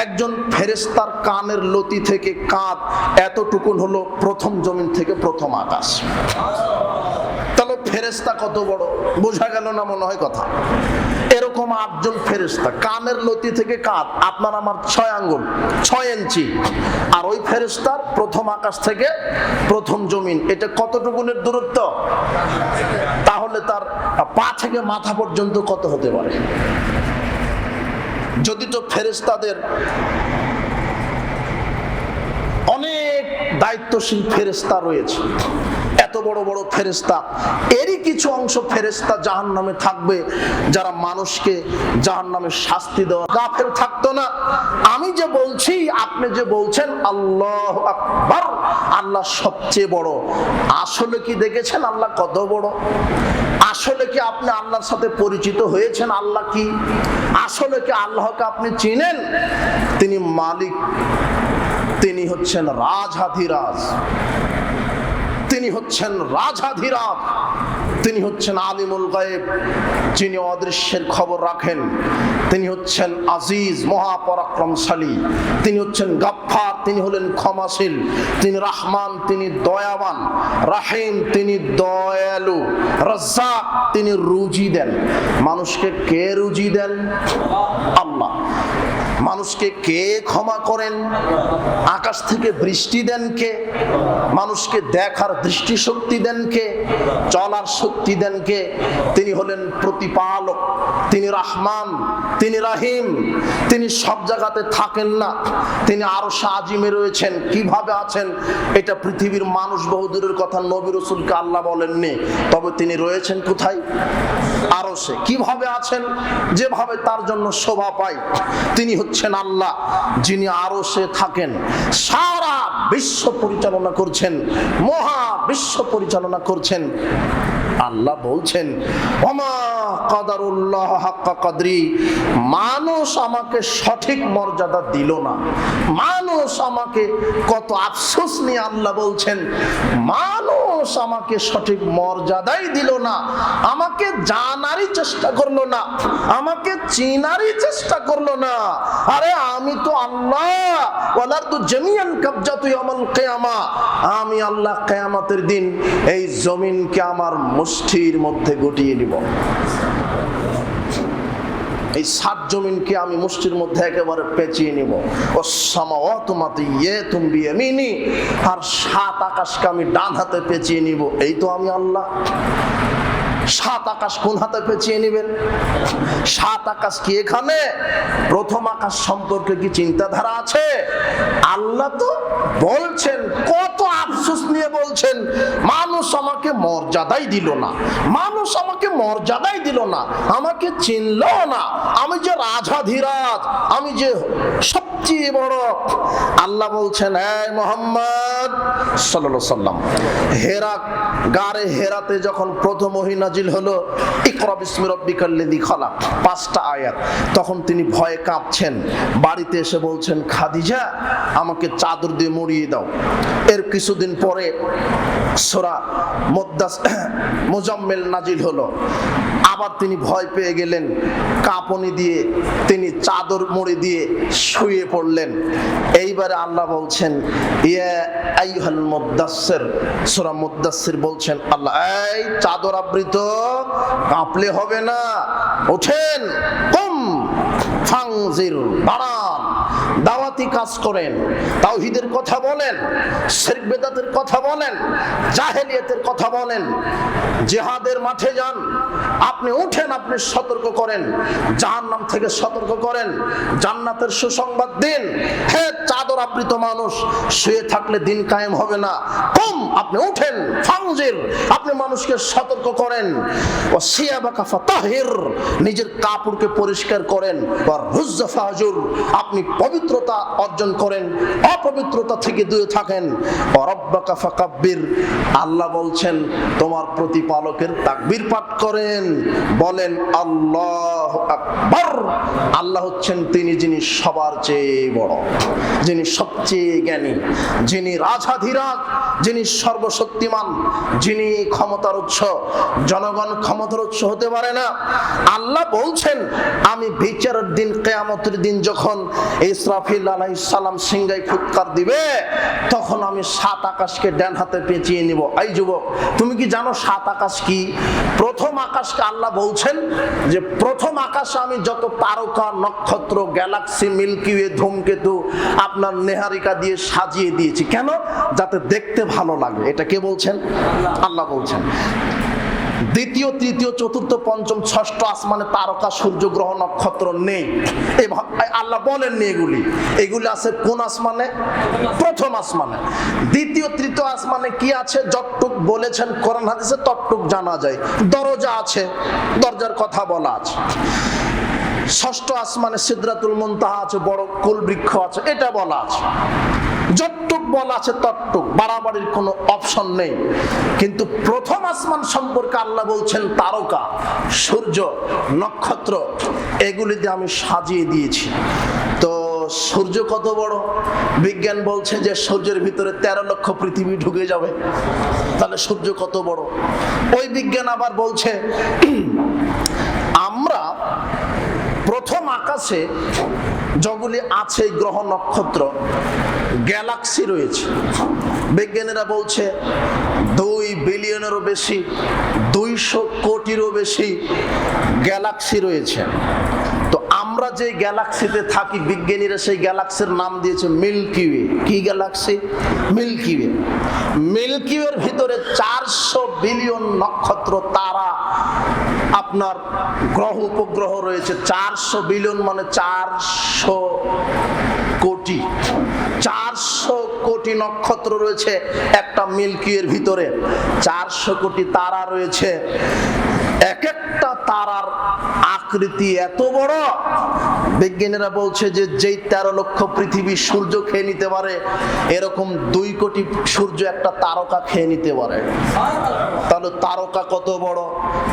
একজন ফেরেশতার কানের লতি থেকে কাঁধ এতটুকুন হলো প্রথম জমিন থেকে প্রথম আকাশ। তাহলে ফেরেশতা কত বড় বোঝা গেল না মনে হয় কথা। এরকম 8 জন ফেরেশতা, কানের লতি থেকে কাঁধ আপনার আমার 6 আঙ্গুল 6 ইঞ্চি, আর ওই ফেরেশতার প্রথম আকাশ থেকে প্রথম জমিন এটা কতটুকুনের দূরত্ব? তাহলে তার পা থেকে মাথা পর্যন্ত কত হতে পারে? যদি তো ফেরেশতাদের অনেক দায়িত্বশীল ফেরেশতা রয়েছে, এত বড় বড় ফেরেশতা, এরই কিছু অংশ ফেরেশতা জাহান্নামে থাকবে যারা মানুষকে জাহান্নামে শাস্তি দেওয়া। কাফের থাকতো না। আমি যে বলছি, আপনি যে বলছেন আল্লাহু আকবার, আল্লাহ সবচেয়ে বড়, আসলে কি দেখেছেন আল্লাহ কত বড়? আসলে কি আপনি আল্লাহর সাথে পরিচিত হয়েছেন? আল্লাহ কি আসলে কি আল্লাহকে আপনি চিনেন? তিনি মালিক, তিনি হচ্ছেন রাজহাধিরাজ, তিনি হচ্ছেন রাজহাধিরাজ, তিনি হচ্ছেন আলিমুল গায়েব, যিনি অদৃশ্যের খবর রাখেন, তিনি হচ্ছেন আজিজ মহাপরাক্রমশালী, তিনি হচ্ছেন গাফফার, তিনি হলেন ক্ষমাশীল, তিনি রাহমান, তিনি দয়াবান, রাহিম, তিনি দয়ালু, রাজ্জাক, তিনি রুজি দেন। মানুষকে কে রুজি দেন? আল্লাহ। মানুষকে কে ক্ষমা করেন? আকাশ থেকে বৃষ্টি দেন কে? মানুষকে দেখার দৃষ্টিশক্তি দেন কে? চলার শক্তি দেন কে? তিনি হলেন প্রতিপালক, তিনি রাহমান, তিনি রাহিম, তিনি সব জায়গাতে থাকেন না, তিনি আরশে আজিমে রয়েছেন। কিভাবে আছেন এটা পৃথিবীর মানুষ বহুদূরের কথা, নবী রাসূলকে আল্লাহ বলেননি, তবে তিনি রয়েছেন কোথায়? আরশে। কিভাবে আছেন? যেভাবে তার জন্য শোভা পায়। তিনি হচ্ছেন আল্লাহ, যিনি আরশে থাকেন, সারা বিশ্ব পরিচালনা করছেন, মহা বিশ্ব পরিচালনা করছেন। আল্লাহ বলছেন ওমা কাদারুল্লাহ হাক্কা কদরি, মানুষ আমাকে সঠিক মর্যাদা দিল না। মানুষ আমাকে, কত আফসোস নিয়ে আল্লাহ বলছেন, মানুষ আমাকে সঠিক মর্যাদাই দিল না, আমাকে জানারই চেষ্টা করলো না, আমাকে চিনারই চেষ্টা করলো না। আরে আমি তো আল্লাহ, ওয়ালারদু জামিআন কাবজাতু ইয়াউমাল কিয়ামা, আমি আল্লাহ কিয়ামতের দিন এই জমিনকে আমার মুষ্টির মধ্যে গুটিয়ে নিব। এই 7 জমিনকে আমি মুষ্টির মধ্যে একেবারে পেঁচিয়ে নিব। ওয়াস-সামাওয়াতু মাতিয়াতুম বিয়ামিনি, আর 7 আকাশকে আমি ডান হাতে পেঁচিয়ে নিব। এই তো আমি আল্লাহ। 7 আকাশ কোন হাতে পেঁচিয়ে নেবেন? 7 আকাশ কি এখানে? প্রথম আকাশ সম্পর্কে কি চিন্তাধারা আছে? আল্লাহ তো বলছেন, কত আফসোস নিয়ে বলছেন, মানুষ আমাকে মর্যাদাই দিল না, মানুষ আমাকে মর্যাদাই দিল না, আমাকে চিনলো না, আমি যে রাজাধিরাজ, আমি যে সবচেয়ে বড়। আল্লাহ বলছেন এই মুহাম্মদ সাল্লাল্লাহু আলাইহি সাল্লাম, হেরা গারে হেরাতে যখন প্রথম ওহী নাজিল হলো, ইকরা বিসমি রাব্বিকাল্লাযী খালাক, 5টা আয়াত, তখন তিনি ভয়ে কাঁপছেন। বাড়িতে এসে বলছেন খাদিজা আমাকে চাদর দিয়ে মুড়িয়ে দাও। এর কিছুদিন পরে সূরা মুজাম্মিল নাজিল হলো, আবার তিনি ভয় পেয়ে গেলেন, কাঁপুনি দিয়ে তিনি চাদর মুড়ি দিয়ে শুয়ে পড়লেন। এইবারে আল্লাহ বলছেন ইয়া আইয়ুহাল মুদ্দাসসির, সূরা মুদ্দাসসির বলছেন আল্লাহ, এই চাদর আবৃত, কাঁপলে হবে না, ওঠেন, কুম ফানজির, দাঁড়ান, দাওয়াতি কাজ করেন, তাওহীদের কথা বলেন, শিরক বিদআতের কথা বলেন, জাহেলিয়াতের কথা বলেন, জিহাদের মাঠে যান, আপনি উঠেন, আপনি সতর্ক করেন, জাহান্নাম থেকে সতর্ক করেন, জান্নাতের সুসংবাদ দিন। হে চাদর আবৃত মানুষ, শুয়ে থাকলে দিন কায়েম হবে না, কুম, আপনি উঠেন, ফানজির, আপনি মানুষকে সতর্ক করেন, ওয়া সিয়াবাকা ফাতাহির, নিজের কাপড়কে পরিষ্কার করেন, ওয়া রুজ্জা ফাহজুর, আপনি পবিত্রতা অর্জন করেন, অপবিত্রতা থেকে দূরে থাকেন। রব্বাকা ফাকাব্বির, আল্লাহ বলছেন তোমার প্রতিপালকের তাকবীর পাঠ করেন, বলেন আল্লাহু আকবার। আল্লাহ হচ্ছেন তিনি যিনি সবার চেয়ে বড়, যিনি সবচেয়ে জ্ঞানী, যিনি রাজাধিরাজ, যিনি সর্বশক্তিমান, যিনি ক্ষমতার উৎস। জনগণ ক্ষমতার উৎস হতে পারে না। আল্লাহ বলছেন আমি বিচারের দিন, কিয়ামতের দিন যখন ইসরাফিল আলাইহিস সালাম সিংহায় ফুৎকার দিবে, তখন আমি 7 আকাশকে ডান হাতে পেঁচিয়ে নিব। এই যুবক, তুমি কি জানো 7 আকাশ কি? প্রথম আকাশকে আল্লাহ বলছেন যে প্রথম আকাশে আমি যত তারকা, নক্ষত্র, গ্যালাক্সি, মিল্কি ওয়ে, ধূমকেতু আপনার নেহারিকা দিয়ে সাজিয়ে দিয়েছি। কেন? যাতে দেখতে ভালো লাগে। এটা কে বলছেন? আল্লাহ বলছেন। দ্বিতীয়, তৃতীয়, চতুর্থ, পঞ্চম, ষষ্ঠ আসমানে তারকা, সূর্য, গ্রহ, নক্ষত্র নেই। আল্লাহ বলেননি এগুলি আছে কোন আসমানে? প্রথম আসমানে। দ্বিতীয়, তৃতীয় আসমানে কি আছে? যতটুক বলেছেন কোরআন হাদিসে ততটুক জানা যায়। দরজা আছে, দরজার কথা বলা আছে। ষষ্ঠ আসমানে সিদরাতুল মুনতাহা আছে, বড় কুল বৃক্ষ আছে, এটা বলা আছে। যতটুক বলা আছে ততটুক, বাড়াবাড়ির কোনো অপশন নেই। কিন্তু প্রথম আসমান সম্পর্কে আল্লাহ বলছেন তারকা, সূর্য, নক্ষত্র এগুলি দিয়ে আমি সাজিয়ে দিয়েছি। তো সূর্য কত বড়? বিজ্ঞান বলছে যে সূর্যের ভিতরে 13 লক্ষ পৃথিবী ঢুকে যাবে। তাহলে সূর্য কত বড়? ওই বিজ্ঞান আবার বলছে আমরা প্রথম আকাশে যেগুলি আছে গ্রহ, নক্ষত্র, গ্যালাক্সি রয়েছে। বিজ্ঞানীরা বলছে 2 বিলিয়নেরও বেশি, 200 কোটিরও বেশি গ্যালাক্সি রয়েছে। তো আমরা যে গ্যালাক্সিতে থাকি, বিজ্ঞানীরা সেই গ্যালাক্সির নাম দিয়েছে মিল্কি ওয়ে। কি গ্যালাক্সি? Milky Way. মিল্কি ওয়ের ভিতরে 400 বিলিয়ন নক্ষত্র, তারা, আপনার গ্রহ, উপগ্রহ রয়েছে। 400 বিলিয়ন মানে 400 কোটি। 400 কোটি নক্ষত্র রয়েছে একটা মিল্কি ওয়ের ভিতরে। 400 কোটি তারা রয়েছে। এক একটা তারার আকৃতি এত বড়, বিজ্ঞানীরা বলছে যে যেই 13 লক্ষ পৃথিবী সূর্য খেয়ে নিতে পারে, এরকম 2 কোটি সূর্য একটা তারকা খেয়ে নিতে পারে। তাহলে তারকা কত বড়?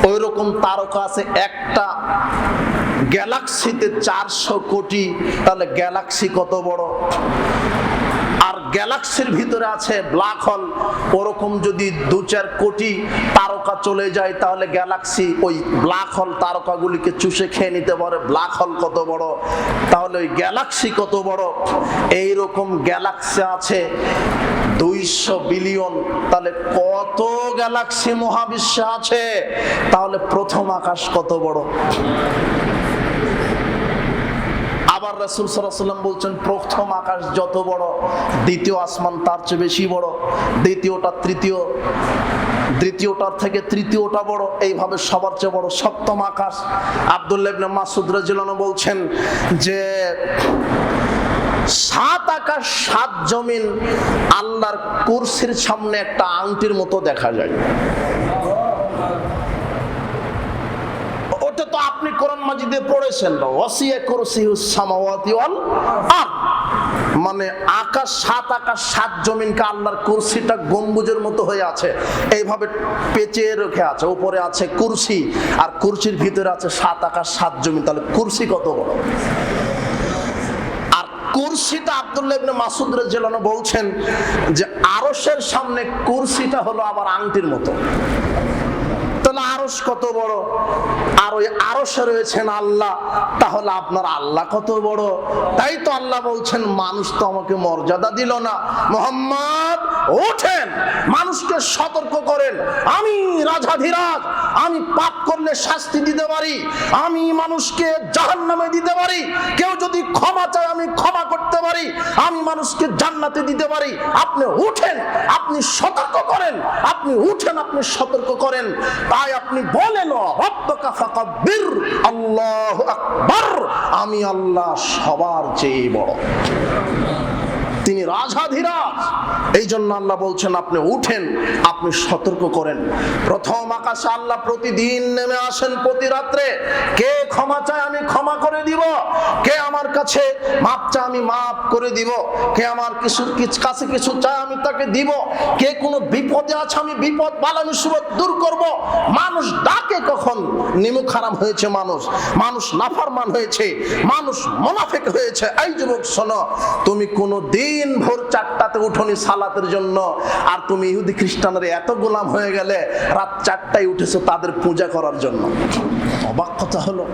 ওই রকম তারকা আছে একটা গ্যালাক্সিতে 400 কোটি। তাহলে গ্যালাক্সি কত বড়? আর গ্যালাক্সির ভিতরে আছে ব্ল্যাক হোল। ওরকম যদি 2-4 কোটি তারকা চলে যায়, তাহলে গ্যালাক্সি ওই ব্ল্যাক হোল তারকাগুলিকে চুষে খেয়ে নিতে পারে। ব্ল্যাক হোল কত বড়? তাহলে ওই গ্যালাক্সি কত বড়? এই রকম গ্যালাক্সি আছে 200 বিলিয়ন। তাহলে কত গ্যালাক্সি মহাবিশ্বে আছে? তাহলে প্রথম আকাশ কত বড়? আবার রাসূল সাল্লাল্লাহু আলাইহি ওয়াসাল্লাম বলছেন প্রথম আকাশ যত বড়, দ্বিতীয় আসমান তার চেয়ে বেশি বড়, দ্বিতীয়টা তৃতীয়, দ্বিতীয়টার থেকে তৃতীয়টা বড়, এইভাবে সবার চেয়ে বড় সপ্তম আকাশ। আব্দুল্লাহ ইবনে মাসউদ রাদিয়াল্লাহু আনহু বলছেন যে 7 আকাশ 7 জমিন আল্লাহর কুরসির সামনে একটা আংটির মতো দেখা যায়। ওটা তো আপনি কোরআন মাজিদে পড়েছেন, ওয়াসিয়া কুরসিয়ুস সামাওয়াতি ওয়াল আরদ, মানে আকাশ 7 আকাশ 7 জমিনকে আল্লাহর কুরসিটা গম্বুজের মতো হয়ে আছে, এইভাবে পেঁচে রেখে আছে। উপরে আছে কুরসি, আর কুরসির ভিতরে আছে 7 আকাশ 7 জমিন। তাহলে কুরসি কত বড়? আর কুরসিটা আব্দুল্লাহ ইবনে মাসউদ রাদিয়াল্লাহু আনহু বলছেন যে আরশের সামনে কুরসিটা হলো আবার আংটির মতো। তাহলে আরশ কত বড়? আর ওই আরশে রয়েছেন আল্লাহ। তাহলে আপনার আল্লাহ কত বড়? তাই তো আল্লাহ বলছেন মানুষ তো আমাকে মর্যাদা দিল না। মুহাম্মদ ওঠেন, মানুষকে সতর্ক করেন, আমি রাজাধিরাজ, আমি পাপ করলে শাস্তি দিতে পারি, আমি মানুষকে জাহান্নামে দিতে পারি, কেউ যদি ক্ষমা চায় আমি ক্ষমা করতে পারি, আমি মানুষকে জান্নাতে দিতে পারি। আপনি উঠেন, আপনি সতর্ক করেন, আপনি উঠেন, আপনি সতর্ক করেন। তাই আপনি বলেন রব্বাকা ফাকাব্বির, আল্লাহু আকবার, আমি আল্লাহ সবার চেয়ে বড়। তিনি রাজাধিরাজ। এই জন্য আল্লাহ বলছেন আপনি উঠেন, আপনি সতর্ক করেন। প্রথম আকাশে আল্লাহ প্রতিদিন নেমে আসেন প্রতি রাত্রে। কে ক্ষমা চায় আমি ক্ষমা করে দিব, কে আমার কাছে মাপ চায় আমি মাপ করে দিব, কে আমার কাছে কিছু চায় আমি তাকে দিব, কে কোনো বিপদে আছে আমি বিপদ বালা মুসিবত দূর করব। মানুষ ডাকে কখন নিমুখ হারাম হয়েছে, মানুষ নাফরমান হয়েছে, মানুষ মুনাফিক হয়েছে। এই যুবক শোনো, তুমি কোনো দিন ভোর 4টাতে উঠোনি সালাতের জন্য, আর তুমি ইহুদি খ্রিস্টানের এত গোলাম হয়ে গেলে রাত 4টায় উঠেছো তাদের পূজা করার জন্য। অবাক কথা হলো,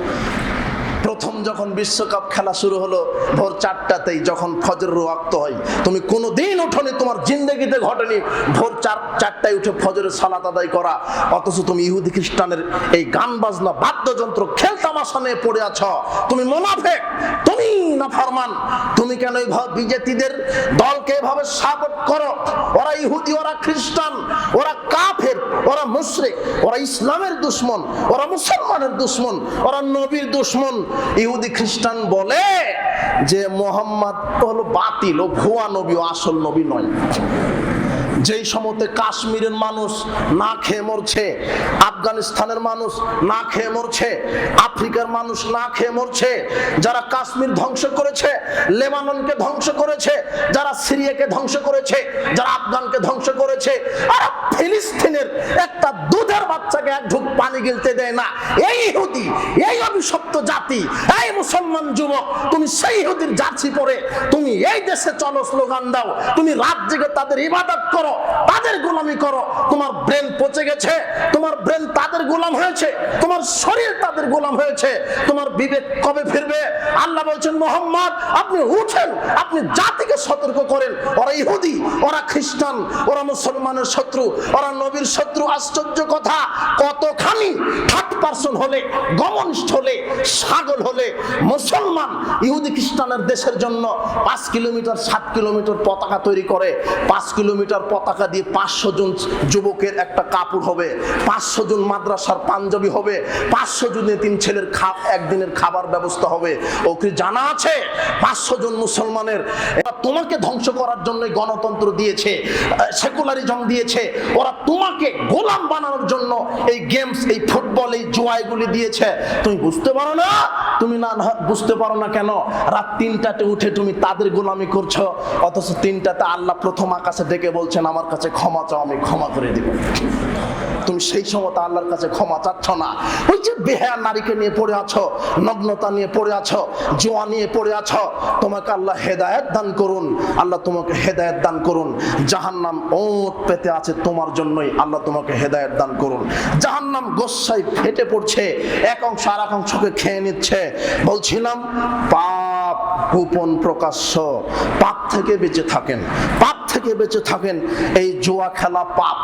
প্রথম যখন বিশ্বকাপ খেলা শুরু হলো ভোর 4টাতেই, যখন ফজরের ওয়াক্ত হয়, তুমি কোনো দিন উঠোনি, তোমার জিন্দেগিতে ঘটেনি ভোর 4টায় উঠে ফজরের সালাত আদায় করা। অথচ তুমি ইহুদি খ্রিস্টানের এই গান বাজনা বাদ্যযন্ত্র খেলতামাশা নিয়ে পড়ে আছো। তুমি মুনাফিক, তুমি নাফরমান। তুমি কেন এইভাবে বিজেপিদের দলকে এভাবে সাপোর্ট করো? ওরা ইহুদি, ওরা খ্রিস্টান, ওরা কাফের, ওরা মুশরিক, ওরা ইসলামের দুশমন, ওরা মুসলমানের দুশমন, ওরা নবীর দুশমন। ইহুদি খ্রিস্টান বলে যে মোহাম্মদ হলো বাতিল, ও ভুয়া নবী, ও আসল নবী নয়। যেই সময়তে কাশ্মীরের মানুষ না খেয়ে মরছে, আফগানিস্তানের মানুষ না খেয়ে মরছে, আফ্রিকার মানুষ না খেয়ে মরছে, যারা কাশ্মীর ধ্বংস করেছে, লেবাননকে ধ্বংস করেছে, যারা সিরিয়াকে ধ্বংস করেছে, যারা আফগানকে ধ্বংস করেছে, আর ফিলিস্তিনের একটা দুধের বাচ্চাকে এক ঢুক পানি গিলতে দেয় না, এই ইহুদি, এই অভিশপ্ত জাতি। এই মুসলমান যুবক, তুমি সেই ইহুদির জার্সি পরে তুমি এই দেশে চলো, স্লোগান দাও, তুমি রাত জেগে তাদের ইবাদত করো, তাদের গোলামি করো। তোমার ব্রেন পচে গেছে, তোমার ব্রেন তাদের গোলাম হয়েছে, তোমার শরীর তাদের গোলাম হয়েছে, তোমার বিবেক কবে ফিরবে? আল্লাহ বলছেন মুহাম্মদ আপনি উঠেন, আপনি জাতিকে সতর্ক করেন। ওরা ইহুদি, ওরা খ্রিস্টান, ওরা মুসলমানের শত্রু, ওরা নবীর শত্রু। আশ্চর্য কথা, কতখানি থার্ড পারসন হলে, গমনিষ্ঠ হলে, ছাগল হলে মুসলমান ইহুদি খ্রিস্টানের দেশের জন্য 5 কিলোমিটার 7 কিলোমিটার পতাকা তৈরি করে। 5 কিলোমিটার পতাকা দিয়ে 500 জন যুবকের একটা কাপড় হবে, 500 জন মাদ্রাসার পাঞ্জাবি হবে, 500 জন তিন ছেলের একদিনের খাবার ব্যবস্থা হবে। ওকে জানা আছে 500 জন মুসলমানের তোমাকে ধ্বংস করার জন্য গণতন্ত্র দিয়েছে, সেকুলারিজম দিয়েছে। ওরা তোমাকে গোলাম বানানোর জন্য এই গেমস, এই ফুটবল, এই জুয়াগুলি দিয়েছে। তুমি বুঝতে পারো না? তুমি না বুঝতে পারো না কেন? রাত 3টাতে উঠে তুমি তাদের গোলামি করছো, অথচ 3টাতে আল্লাহ প্রথম আকাশে ডেকে বলছেন আমার কাছে ক্ষমা চাও, আমি ক্ষমা করে দিব। তুমি সেই সময় আল্লাহর কাছে ক্ষমা চাচ্ছ না। ওই যে বেহায়া নারীকে নিয়ে পড়ে আছো, নগ্নতা নিয়ে পড়ে আছো, জোয়া নিয়ে পড়ে আছো, তোমাকে আল্লাহ হেদায়েত দান করুন, আল্লাহ তোমাকে হেদায়েত দান করুন। জাহান্নাম ওট পেতে আছে তোমার জন্যই, আল্লাহ তোমাকে হেদায়েত দান করুন। জাহান্নাম গোসাই ফেটে পড়ছে, এক অংশ আর এক অংশকে খেয়ে নিচ্ছে। বলছিলাম পাপ গোপন প্রকাশ্য, পাপ থেকে বেঁচে থাকেন, পাপ থেকে বেঁচে থাকেন। এই জুয়া খেলা পাপ।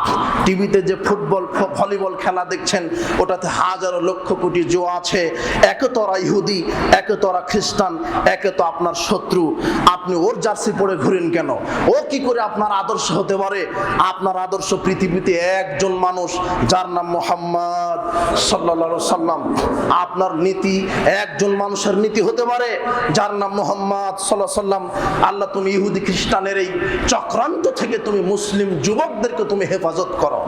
টিভিতে যে ফুটবল ভলিবল খেলা দেখছেন, ওটাতে হাজারো লক্ষ কোটি জুয়া আছে। একে তো ওরা ইহুদি, একে তো ওরা খ্রিস্টান, একে তো আপনার শত্রু। আপনি ওর জার্সি পরে ঘুরেন কেন? ও কি করে আপনার আদর্শ হতে পারে? আপনার আদর্শ পৃথিবীতে একজন মানুষ, যার নাম মুহাম্মদ সাল্লাল্লাহু আলাইহি সাল্লাম। আপনার নীতি একজন মানুষের নীতি হতে পারে, যার নাম মুহাম্মদ সাল্লাল্লাহু আলাইহি সাল্লাম। আল্লাহ তুমি ইহুদি খ্রিস্টানের এই চক্রান্ত থেকে তুমি মুসলিম যুবকদেরকে তুমি হেফাজত করো,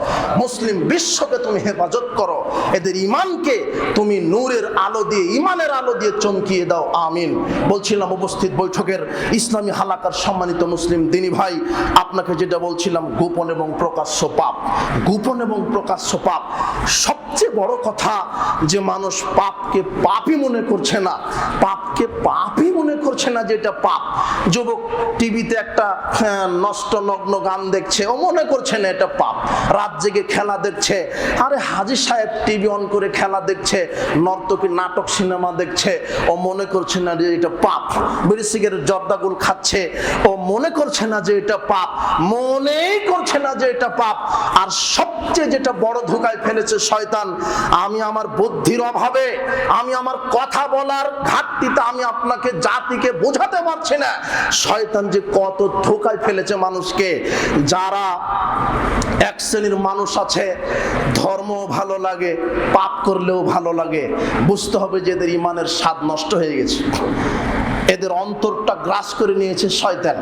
মুসলিম বিশ্বকে তুমি হেফাজত করো, এদের ইমানকে তুমি নূরের আলো দিয়ে, ইমানের আলো দিয়ে চমকিয়ে দাও, আমিন। বলছিলাম উপস্থিত বৈঠকের ইসলামী হালাকার সম্মানিত মুসলিম দিনী ভাই, আপনাকে যেটা বলছিলাম গোপন এবং প্রকাশ্য পাপ, গোপন এবং প্রকাশ্য পাপ। সবচেয়ে বড় কথা যে মানুষ পাপকে পাপই মনে করছে না, পাপকে পাপই মনে করছে না, যেটা পাপ। যুবক টিভিতে একটা নষ্ট নগ্ন গান দেখছে, ও মনে করছে না এটা পাপ। রাত জেগে খেলা দেখছে, আরে হাজী সাহেব টিভি অন করে খেলা দেখছে, নর্তকী নাটক সিনেমা দেখছে, ও মনে করছে না যে এটা পাপ। বিড়ি সিগারেট জর্দাগুল খাচ্ছে, ও মনে করছে না যে এটা পাপ, মনেই করছে না যে এটা পাপ। আর সবচেয়ে যেটা বড় ধোঁকায় ফেলেছে শয়তান, আমি আমার বুদ্ধির অভাবে, আমি আমার কথা বলার ঘাটতিতে আমি আপনাকে জাতিকে বোঝাতে পারছি না, শয়তান যে কত ধোঁকায় ফেলেছে মানুষকে। যারা এক শ্রেণীর মানুষ আছে, ধর্ম ভালো লাগে, পাপ করলেও ভালো লাগে, বুঝতে হবে যে এদের ইমানের স্বাদ নষ্ট হয়ে গেছে। এদের অন্তরটা গ্রাস করে নিয়েছে শয়তান।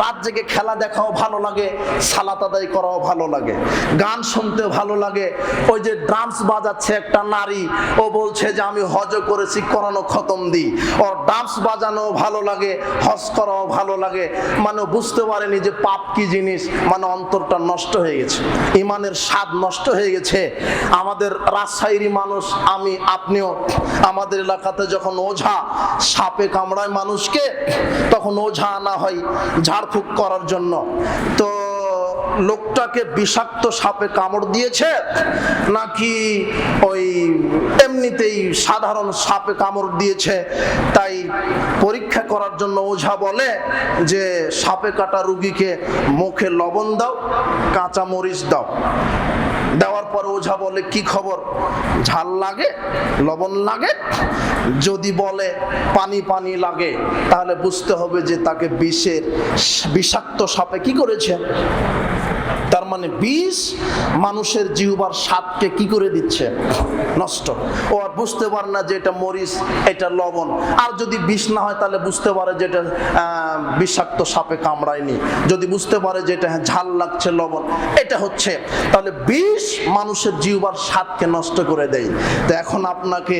রাত জেগে খেলা দেখাও ভালো লাগে, সালাত আদায় করাও ভালো লাগে, গান শুনতেও ভালো লাগে। ওই যে ড্রামস বাজাচ্ছে একটা নারী, ও বলছে যে আমি হজ করেছি, কোরআন খতম দিই। ওর ড্রামস বাজানো ভালো লাগে, হজ করাও ভালো লাগে। মানে বুঝতে পারেনি যে পাপ কি জিনিস। মানে অন্তরটা নষ্ট হয়ে গেছে, ইমানের স্বাদ নষ্ট হয়ে গেছে। আমাদের রাজশাহীর মানুষ, আমি আপনিও, আমাদের এলাকাতে যখন ওঝা সাপে কামড়ায় মানুষকে, তখন ওঝা আনা হয় ঝাড়ফুঁক করার জন্য। তো লোকটাকে বিষাক্ত সাপে কামড় দিয়েছে নাকি ওই এমনিতেই সাধারণ সাপে কামড় দিয়েছে, তাই পরীক্ষা করার জন্য ওঝা বলে যে সাপে কাটা রুগীকে মুখে লবণ দাও, কাঁচা মরিচ দাও। দেওয়ার পর ওঝা বলে কি খবর, ঝাল লাগে, লবণ লাগে? যদি বলে পানি পানি লাগে, তাহলে বুঝতে হবে যে তাকে বিষাক্ত সাপে কি করেছে। তার মানে বিষ মানুষের জিহ্বার স্বাদকে কি করে দিচ্ছে, নষ্ট। ও আর বুঝতে পারে না যে এটা মরিচ, এটা লবণ। আর যদি বিষ না হয় তাহলে বুঝতে পারে যে এটা বিষাক্ত সাপে কামড়ায়নি। যদি বুঝতে পারে যে এটা ঝাল লাগছে, লবণ, এটা হচ্ছে। তাহলে বিষ মানুষের জিহ্বার স্বাদকে নষ্ট করে দেয়। তো এখন আপনাকে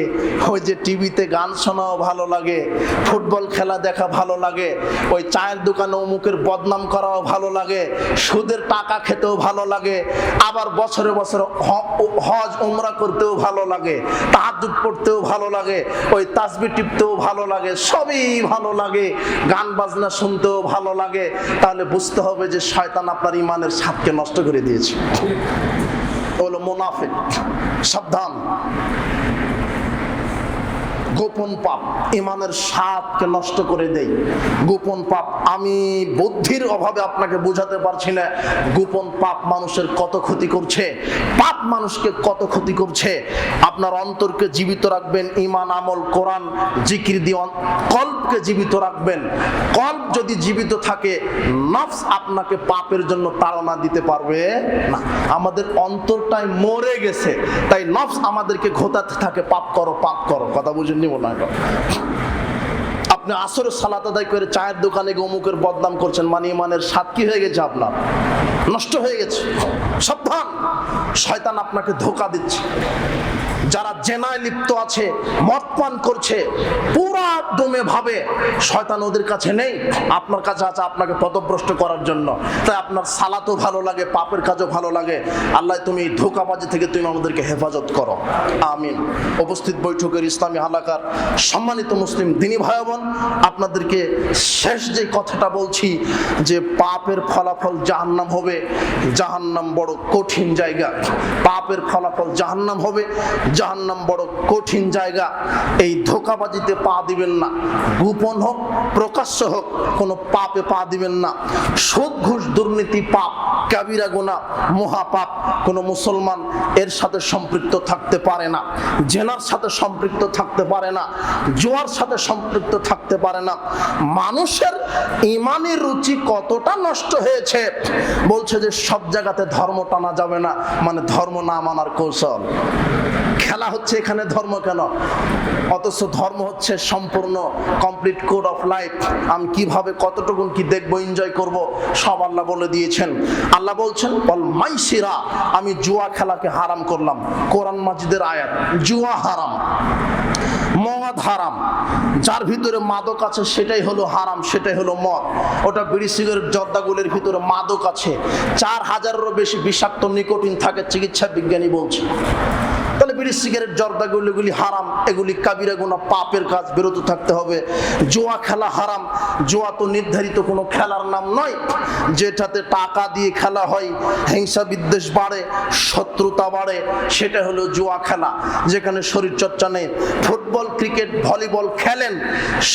ওই যে টিভিতে গান শোনাও ভালো লাগে, ফুটবল খেলা দেখা ভালো লাগে, ওই চায়ের দোকানে অমুকের বদনাম করাও ভালো লাগে, সুদের টাকা খেতেও ভালো লাগে, আবার বছরে বছরে হজ উমরা করতেও ভালো লাগে, তাহাজ্জুদ পড়তেও ভালো লাগে, ওই তাসবিহ টিপতেও ভালো লাগে, সবই ভালো লাগে, গান বাজনা শুনতেও ভালো লাগে। তাহলে বুঝতে হবে যে শয়তান আপনার ইমানের স্বাদকে নষ্ট করে দিয়েছে। হলো মুনাফিক। সাবধান, গোপন পাপ ইমানের স্বাদকে নষ্ট করে দেয়। গোপন পাপ, আমি বুদ্ধির অভাবে আপনাকে বোঝাতে পারছি না গোপন পাপ মানুষের কত ক্ষতি করছে। পাপ মানুষকে কত ক্ষতি করছে। আপনার অন্তরকে জীবিত রাখবেন ঈমান, আমল, কোরআন, জিকির দিয়ে কল্পকে জীবিত রাখবেন। কল্প যদি জীবিত থাকে, নফস আপনাকে পাপের জন্য তাড়না দিতে পারবে না। আমাদের অন্তরটাই মরে গেছে, তাই নফস আমাদেরকে ঘোতাতে থাকে, পাপ করো পাপ করো। কথা বুঝেন? আপনি আসরের সালাত আদায় করে চায়ের দোকানে অমুকের বদনাম করছেন, মানে ইমানের স্বাদ কি হয়ে গেছে, আপনার নষ্ট হয়ে গেছে। সাবধান, শয়তান আপনাকে ধোঁকা দিচ্ছে। যারা জেনায় লিপ্ত আছে, মদ পান করছে, পুরা দমে ভাবে শয়তান ওদের কাছে নেই, আপনার কাছে আছে আপনাকে পথভ্রষ্ট করার জন্য। তাই আপনার সালাতও ভালো লাগে, পাপের কাজও ভালো লাগে। আল্লাহ তুমি এই ধোঁকাবাজি থেকে তুমি আমাদেরকে হেফাজত করো, আমিন। উপস্থিত বৈঠকের ইসলামী হালাকার সম্মানিত মুসলিম দিনী ভাই বোন, আপনাদেরকে শেষ যে কথাটা বলছি যে পাপের ফলাফল জাহান্নাম হবে। জাহান্নাম বড় কঠিন জায়গা, পাপের ফলাফল জাহান্নাম হবে। জাহান্নাম বড় কঠিন জায়গা। এই ধোঁকাবাজিতে পা দিবেন না, গোপন হোক প্রকাশ্য হোক, কোনো পাপে পা দিবেন না। সুদ ঘুষ দুর্নীতি পাপ, কাবিরা গুনাহ, মহাপাপ। কোনো মুসলমান এর সাথে সম্পৃক্ত থাকতে পারে না, জেনার সাথে সম্পৃক্ত থাকতে পারে না, জুয়ার সাথে সম্পৃক্ত থাকতে পারে না। মানুষের ইমানের রুচি কতটা নষ্ট হয়েছে, বলছে যে সব জায়গাতে ধর্ম টানা যাবে না, মানে ধর্ম না মানার কৌশল। খেলা হচ্ছে এখানে ধর্ম কেন, অথচ ধর্ম হচ্ছে সম্পূর্ণ কমপ্লিট কোড অফ লাইফ। আমি কিভাবে কতটুকুন কি দেখবো, এনজয় করব, সব আল্লাহ বলে দিয়েছেন। আল্লাহ বলছেন বল মাইসিরা, আমি জুয়া খেলাকে হারাম করলাম। কোরআন মাজিদের আয়াত, জুয়া হারাম, মদ হারাম। যার ভিতরে মাদক আছে সেটাই হলো হারাম, সেটাই হলো মদ। ওটা বিড়ি সিগারেট জর্দাগুলির ভিতরে মাদক আছে, 4000-এরও বেশি বিষাক্ত নিকোটিন থাকে, চিকিৎসা বিজ্ঞানী বলছে। তাহলে বিড়ি সিগারেট জর্দাগুলি হারাম, এগুলি কাবিরা গুনাহ, পাপের কাজ, বিরত থাকতে হবে। জুয়া খেলা হারাম। জুয়া তো নির্ধারিত কোনো খেলার নাম নয়, যেটাতে টাকা দিয়ে খেলা হয়, হিংসা বিদ্বেষ বাড়ে, শত্রুতা বাড়ে, সেটা হলো জুয়া খেলা, যেখানে শরীর চর্চা নেই। ফুটবল, ক্রিকেট, ভলিবল খেলেন,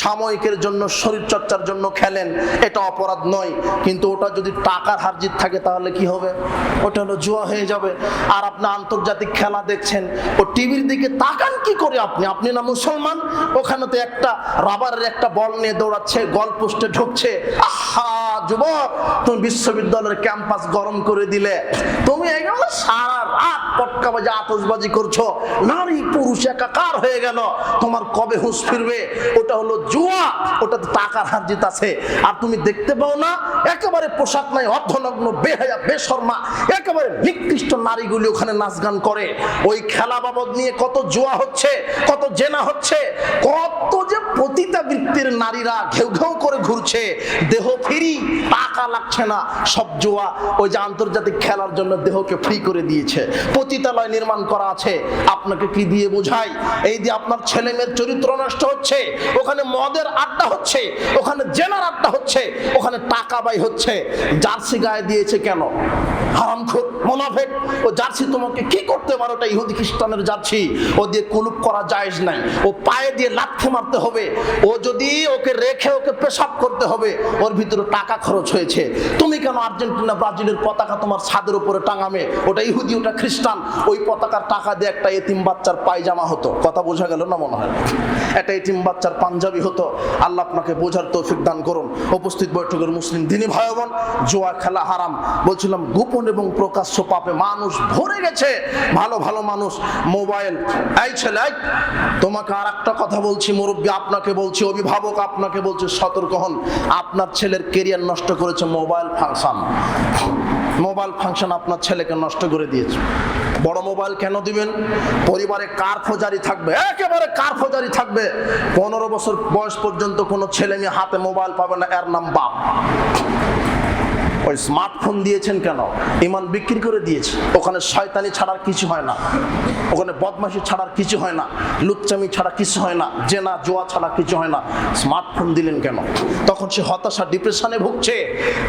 সাময়িকের জন্য, শরীর চর্চার জন্য খেলেন, এটা অপরাধ নয়। কিন্তু ওটা যদি টাকার হারজিত থাকে তাহলে কি হবে, ওটা হলো জুয়া হয়ে যাবে। আর আপনি আন্তর্জাতিক খেলা দেখছেন, ও টিভির দিকে তাকান কি করে আপনি? আপনি না মুসলমান? ওখানে তো একটা রাবারের একটা বল নিয়ে দৌড়াচ্ছে, গোল পোস্টে ঢুকছে, আহা যুবক, তুমি বিশ্ববিদ্যালয়ের ক্যাম্পাস গরম করে দিলে, তুমি এগুলো সারা রাত পটকাবাজি আতশবাজি করছো, নারী পুরুষ একাকার হয়ে গেল, তোমার কবে হুঁশ ফিরবে? ওটা হলো জুয়া, ওটাতে টাকার হার জিত আছে। আর তুমি দেখতে পাও না একেবারে পোশাক নাই, অর্ধনগ্ন, বেহায়া, বেশরমা, একেবারে নিকৃষ্ট নারীগুলি ওখানে নাচ গান করে। ওই খেলা বাবদ নিয়ে কত জুয়া হচ্ছে, কত জেনা হচ্ছে, কত যে পতিতাবৃত্তির নারীরা ঘেউ ঘেউ করে ঘুরছে, দেহ ফ্রি, টাকা লাগছে না, সব জুয়া। ওই যে আন্তর্জাতিক খেলার জন্য দেহকে ফ্রি করে দিয়েছে, পতিতালয় নির্মাণ করা আছে। আপনাকে কি দিয়ে বোঝাই? এই দিয়ে আপনার ছেলে মেয়ের চরিত্র নষ্ট হচ্ছে, ওখানে মদের আড্ডা হচ্ছে, ওখানে জেনার আড্ডা হচ্ছে, ওখানে টাকা বাই হচ্ছে। জার্সি গায়ে দিয়েছে কেন? হারামখোর, মুনাফিক। ও জার্সি তোমাকে কি করতে পারো? ওটা ইহুদি খ্রিস্টানের জার্সি, ও দিয়ে কুলুপ করা জায়েজ নাই, ও পায়ে দিয়ে লাথি মারতে হবে, ও যদি ওকে রেখে ওকে পেশাব করতে হবে, ওর ভিতরে টাকা খরচ হয়েছে। তুমি কেন আর্জেন্টিনা ব্রাজিলের পতাকা তোমার ছাদের উপরে টাঙাবে? ওটা ইহুদি, ওটা খ্রিস্টান। ওই পতাকার টাকা দিয়ে একটা এতিম বাচ্চার পায়জামা হতো, কথা বোঝা গেল না মনে হয়? একটা এতিম বাচ্চার পাঞ্জাবি হতো। আল্লাহ আপনাকে বোঝার তৌফিক দান করুন। উপস্থিত বৈঠকের মুসলিম দিনী ভাই বোন, জুয়া খেলা হারাম। বলছিলাম গোপন এবং প্রকাশ্য পাপে মানুষ ভরে গেছে। ভালো ভালো মানুষ মোবাইল। এই ছেলে, তোমাকে আর একটা কথা বলছি, মুরব্বী আপনাকে বলছি, অভিভাবক আপনাকে বলছি, সতর্ক হন। আপনার ছেলের কেরিয়ার নষ্ট করেছে মোবাইল ফাংশন। মোবাইল ফাংশন আপনার ছেলেকে নষ্ট করে দিয়েছে। বড় মোবাইল কেন দিবেন? পরিবারে কার ফৌজারি থাকবে, একেবারে কার ফৌজারি থাকবে। 15 বছর বয়স পর্যন্ত কোনো ছেলে মেয়ে হাতে মোবাইল পাবে না, এর নাম বাপ। ওই স্মার্টফোন দিয়েছেন কেন? ইমান বিক্রি করে দিয়েছে। ওখানে শয়তানি ছাড়ার কিছু হয় না, ওখানে বদমাশি ছাড়ার কিছু হয় না, লুচ্চামি ছাড়া কিছু হয় না, জেনা জুয়া ছাড়া কিছু হয় না। স্মার্টফোন দিলেন কেন? তখন সে হতাশা, ডিপ্রেশনে ভুগছে,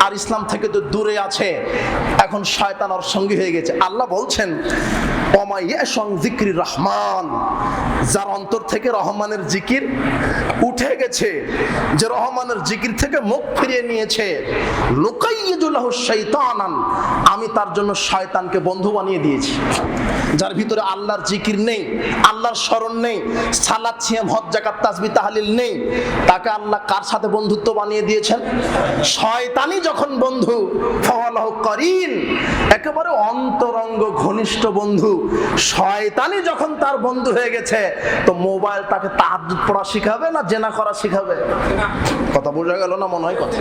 আর ইসলাম থেকে তো দূরে আছে। এখন শয়তান ওর সঙ্গী হয়ে গেছে। আল্লাহ বলছেন, জিক্রি রহমান, যার অন্তর থেকে রহমানের জিকির উঠে গেছে, যে রহমানের জিকির থেকে মুখ ফিরিয়ে নিয়েছে, শয়তানান, আমি তার জন্য শয়তানকে বন্ধু বানিয়ে দিয়েছি। যার ভিতরে আল্লাহর জিকির নেই, আল্লাহর স্মরণ নেই, সালাত সিয়াম হজ যাকাত তাসবিহ তাহলিল নেই, তাকে আল্লাহ কার সাথে বন্ধুত্ব বানিয়ে দিয়েছেন? শয়তানি যখন বন্ধু, ফাওয়ালাহু করিন, একেবারে অন্তরঙ্গ ঘনিষ্ঠ বন্ধু। শয়তানি যখন তার বন্ধু হয়ে গেছে, তো মোবাইল তাকে তাহাজ্জুদ পড়া শিখাবে না জেনা করা শিখাবে? কথা বোঝা গেল না মনে হয়? কথা,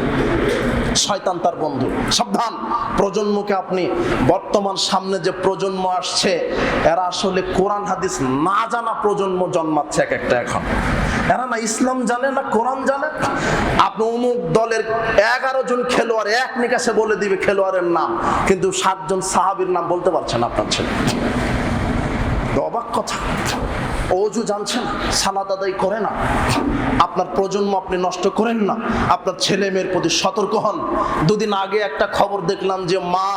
শয়তান তার বন্ধু। সাবধান প্রজন্মকে আপনি। বর্তমান সামনে যে প্রজন্ম আসছে, এরা আসলে কোরআন হাদিস না জানা প্রজন্ম জন্মাচ্ছে এক একটা। এখন এরা না ইসলাম জানে না কোরআন জানে। আপনি অমুক দলের 11 জন খেলোয়াড় এক নিকাশে বলে দিবে খেলোয়াড়ের নাম, কিন্তু 7 জন সাহাবীর নাম বলতে পারছেন আপনার ছেলে। অবাক কথা। ওযু জানছে না, সালাত আদায় করে না। আপনার প্রজন্ম আপনি নষ্ট করেন না। আপনার ছেলে মেয়ের প্রতি সতর্ক হন। 2 দিন আগে একটা খবর দেখলাম যে মা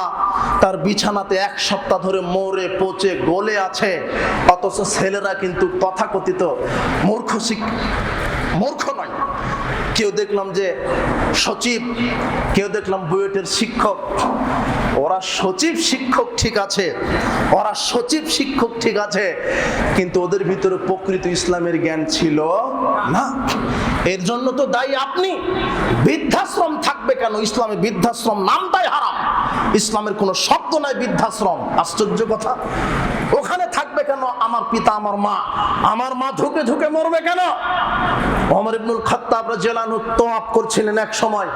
তার বিছানাতে 1 সপ্তাহ ধরে মরে পচে গলে আছে, অথচ ছেলেরা কিন্তু তথাকথিত মূর্খ নয়। কেউ দেখলাম যে সচিব, কেউ দেখলাম বুয়েটের শিক্ষক। ওরা সচিব শিক্ষক ঠিক আছে, ওরা সচিব শিক্ষক ঠিক আছে, কিন্তু ওদের ভিতরে প্রকৃত ইসলামের জ্ঞান ছিল না। এর জন্য তো দায়ী আপনি। বৃদ্ধাশ্রম থাকবে কেন? ইসলামে বৃদ্ধাশ্রম নামটাই হারাম। ইসলামের কোনো শব্দ নাই বৃদ্ধাশ্রম। আশ্চর্য কথা। ওখানে থাকবে কেন আমার পিতা, আমার মা? আমার মা ধুকে ধুকে মরবে কেন? ওমর ইবনুল খাত্তাব রাদিয়াল্লাহু আনহু তওয়াফ করছিলেন এক সময়,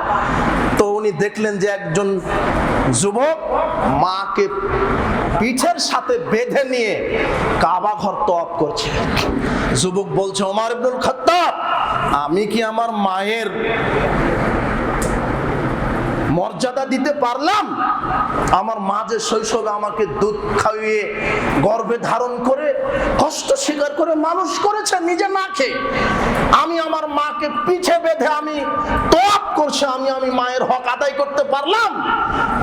তো উনি দেখলেন যে একজন যুবক মাকে পিঠের সাথে বেঁধে নিয়ে কাবা ঘর তওয়াফ করছে। যুবক বলছে, ওমর ইবনুল খাত্তাব, আমি কি আমার মায়ের মর্যাদা দিতে পারলাম? আমার মা যে শৈশবে আমাকে দুধ খাইয়ে গর্ভে ধারণ করে কষ্ট স্বীকার করে মানুষ করেছে নিজে না খেয়ে, আমি আমার মাকে পিঠে বেঁধে আমি তওয়াফ করছি, আমি মায়ের হক আদায় করতে পারলাম?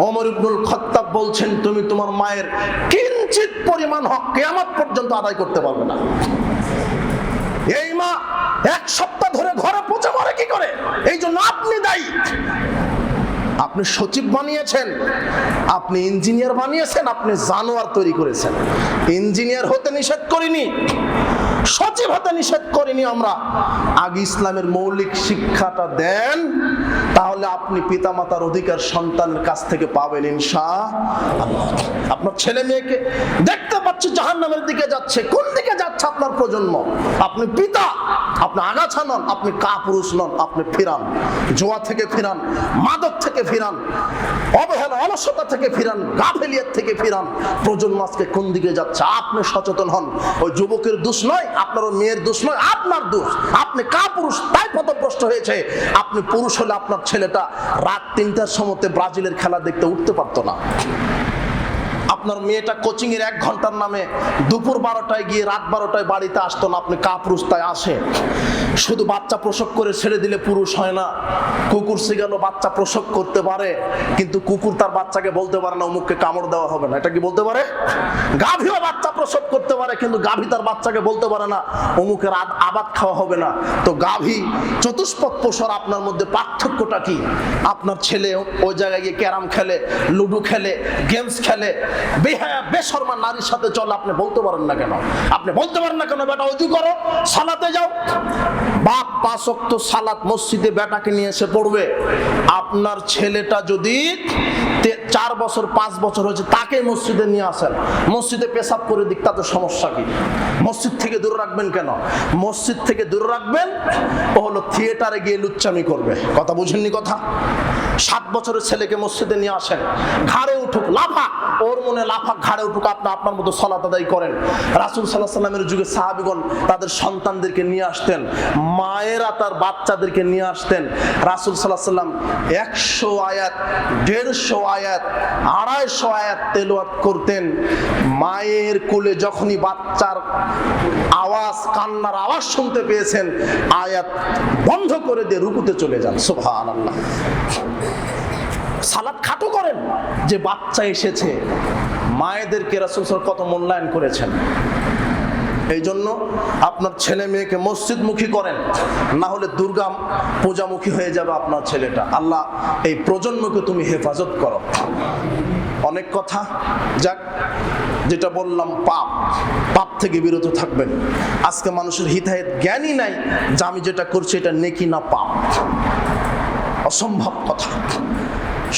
ওমর ইবনুল খাত্তাব বলছেন, তুমি তোমার মায়ের কিঞ্চিত পরিমাণ হক কিয়ামত পর্যন্ত আদায় করতে পারবে না। এই মা 1 সপ্তাহ ধরে ঘরে পচে মরে কি করে? এই জন্য আপনি দায়ী। আপনি সচিব বানিয়েছেন, আপনি ইঞ্জিনিয়ার বানিয়েছেন, আপনি জানোয়ার তৈরি করেছেন। ইঞ্জিনিয়ার হতে নিষেধ করিনি, সচিব হতে নিষেধ করিনি আমরা। আগে ইসলামের মৌলিক শিক্ষাটা দেন, তাহলে আপনি পিতামাতার অধিকার সন্তানের কাছ থেকে পাবেন ইনশাআল্লাহ। আপনার ছেলে মেয়েকে দেখতে পাচ্ছি জাহান্নামের দিকে যাচ্ছে, কোন দিকে যাচ্ছে আপনার প্রজন্ম? আপনি পিতা, আপনি আগাছা নন, আপনি কাপুরুষ নন, আপনি ফিরান, জোয়া থেকে ফিরান, মাদক থেকে ফিরান, অবহেলা অলসতা থেকে ফিরান, গাফেলিয়াত থেকে ফিরান। প্রজন্ম আজকে কোন দিকে যাচ্ছে আপনি সচেতন হন। ওই যুবকের দোষ নয়, আপনার ওই মেয়ের দোষ নয়, আপনার দোষ। আপনি কাপুরুষ, তাই পথভ্রষ্ট হয়েছে। আপনি পুরুষ হলে আপনার ছেলেটা রাত 3টার সময়তে ব্রাজিলের খেলা দেখতে উঠতে পারতো না। আপনার মেয়েটা কোচিং এর 1 ঘন্টার নামে দুপুর 12টায় গিয়ে রাত 12টায় বাড়িতে আসতো না। আপনি কাপুরুষ, তাই আসে। শুধু বাচ্চা প্রসব করে ছেড়ে দিলে পুরুষ হয় না। কুকুর শিগালো বাচ্চা প্রসব করতে পারে, কিন্তু কুকুর তার বাচ্চাকে বলতে পারে না অমুককে কামড় দেওয়া হবে না। এটা কি বলতে পারে? গাভীও বাচ্চা প্রসব করতে পারে, কিন্তু গাভী তার বাচ্চাকে বলতে পারে না অমুকের আবাদ খাওয়া হবে না। তো গাভী চতুষ্পদ প্রসর, আপনার মধ্যে পার্থক্যটা কি? আপনার ছেলে ওই জায়গায় গিয়ে ক্যারাম খেলে, লুডো খেলে, গেমস খেলে, বেহায়া বেশরমা নারীর সাথে চলে, আপনি বলতে পারেন না কেন? আপনি বলতে পারেন না কেন বেটা ওযু করো, সালাতে যাও? বাপ 5 ওয়াক্ত সালাত মসজিদে বেটাকে নিয়ে এসে পড়বে। আপনার ছেলেটা যদি 4 বছর 5 বছর হয়েছে, তাকে মসজিদে নিয়ে আসেন, মসজিদে পেশাব করে দিক, তাতে সমস্যা কি? মসজিদ থেকে দূরে রাখবেন কেন? মসজিদ থেকে দূরে রাখবেন, ও হলো থিয়েটারে গিয়ে লুচ্চামি করবে। কথা বুঝেননি কথা? 7 বছরের ছেলেকে মসজিদে নিয়ে আসেন, ঘাড়ে উঠুক, লাফা, ওর মনে লাফা, ঘাড়ে উঠুক, আপনি আপনার মতো সালাত আদায় করেন। রাসূল সাল্লাল্লাহু আলাইহি ওয়াসাল্লামের যুগে সাহাবীগণ তাদের সন্তানদেরকে নিয়ে আসতেন, মায়েরা তার বাচ্চাদেরকে নিয়ে আসতেন। রাসূল সাল্লাল্লাহু আলাইহি ওয়াসাল্লাম 100 আয়াত, 150 আয়াত, 250 আয়াত তেলাওয়াত করতেন। মায়ের কোলে যখনই বাচ্চার আওয়াজ, কান্নার আওয়াজ শুনতে পেয়েছেন, আয়াত বন্ধ করে দিয়ে রুকুতে চলে যান। সুবহানাল্লাহ। সালাত খাটো করেন, যে বাচ্চা এসেছে। মায়েদেরকে রাসূল সাল্লাল্লাহু আলাইহি ওয়াসাল্লাম কত মূল্যায়ন করেছেন। এই জন্য আপনার ছেলে মেয়েকে মসজিদমুখী করেন, না হলে দুর্গা পূজামুখী হয়ে যাবে আপনার ছেলেটা। আল্লাহ এই প্রজন্মকে তুমি হেফাজত করো। অনেক কথা, যাক, যেটা বললাম পাপ, পাপ থেকে বিরত থাকবেন। আজকে মানুষের হিতাহিত জ্ঞানই নাই যে আমি যেটা করছি এটা নেকি না পাপ। অসম্ভব কথা।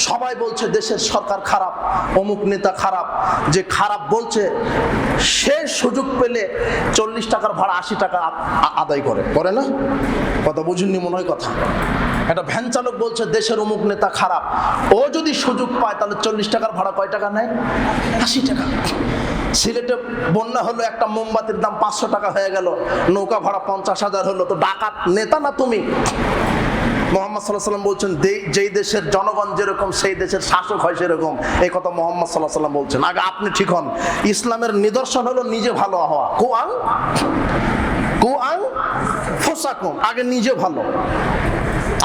সবাই বলছে দেশের সরকার খারাপ, অমুক নেতা খারাপ। যে খারাপ বলছে সে সুযোগ পেলে 40 টাকার ভাড়া 80 টাকা আদায় করে না? কথা বুঝুননি মনে হয় কথা। একটা ভ্যান চালক বলছে দেশের অমুক নেতা খারাপ, ও যদি সুযোগ পায় তাহলে 40 টাকার ভাড়া কয় টাকা নেয়? 80 টাকা। সিলেটে বন্যা হলো, একটা মোমবাতির দাম 500 টাকা হয়ে গেল, নৌকা ভাড়া 50,000 হলো। তো ডাকাত নেতা না তুমি? মুহাম্মদ সাল্লাল্লাহু আলাইহি ওয়াসাল্লাম বলছেন যেই দেশের জনগণ যেরকম সেই দেশের শাসক হয় সেরকম। এই কথা মুহাম্মদ সাল্লাল্লাহু আলাইহি ওয়াসাল্লাম বলছেন। আগে আপনি ঠিক হন। ইসলামের নিদর্শন হলো নিজে ভালো হওয়া। কুআন ফুসাকুম, আগে নিজে ভালো।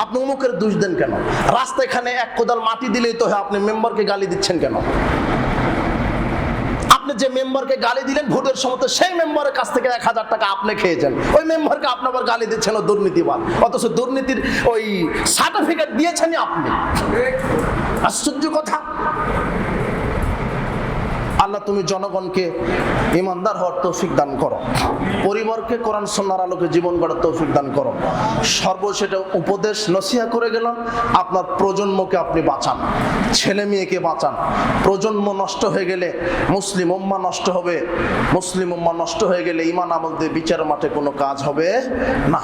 আপনি অমুকের দোষ দেন কেন? রাস্তা এখানে 1 কোদাল মাটি দিলেই তো হয়, আপনি মেম্বারকে গালি দিচ্ছেন কেন? আপনি যে মেম্বারকে গালি দিলেন ভোটের সময়, সেই মেম্বারের কাছ থেকে 1000 টাকা আপনি খেয়েছেন, ওই মেম্বারকে আপনি আবার গালি দিচ্ছেন ও দুর্নীতিবাদ, অথচ দুর্নীতির ওই সার্টিফিকেট দিয়েছেনই আপনি। আশ্চর্য কথা। আল্লাহ তুমি জনগণকে ইমানদার হওয়ার তৌফিক দান করো, পরিবারকে কোরআন সুন্নাহর আলোকে জীবন গড়ার তৌফিক দান করো। সর্বশেষ উপদেশ নসিহত করে গেলাম, আপনার প্রজন্মকে আপনি বাঁচান, ছেলে মেয়েকে বাঁচান। প্রজন্ম নষ্ট হয়ে গেলে মুসলিম উম্মাহ নষ্ট হবে, মুসলিম উম্মাহ নষ্ট হয়ে গেলে ঈমান আমল দিয়ে বিচার মাঠে কোনো কাজ হবে না।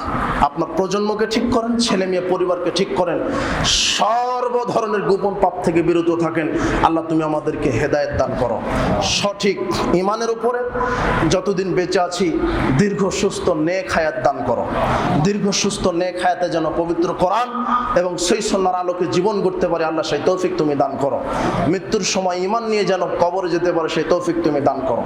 আপনার প্রজন্মকে ঠিক করেন, ছেলে মেয়ে পরিবারকে ঠিক করেন, সর্ব ধরনের গোপন পাপ থেকে বিরত থাকেন। আল্লাহ তুমি আমাদেরকে হেদায়েত দান করো, সঠিক ঈমানের উপরে যতদিন বেঁচে আছি দীর্ঘ সুস্থ নেক হায়াত দান করো। দীর্ঘ সুস্থ নেক হায়াতে যেন পবিত্র কোরআন এবং সেই সুন্নাহর আলোকে জীবন গড়তে পারে, আল্লাহ সেই তৌফিক তুমি দান করো। মৃত্যুর সময় ঈমান নিয়ে যেন কবরে যেতে পারে, সেই তৌফিক তুমি দান করো।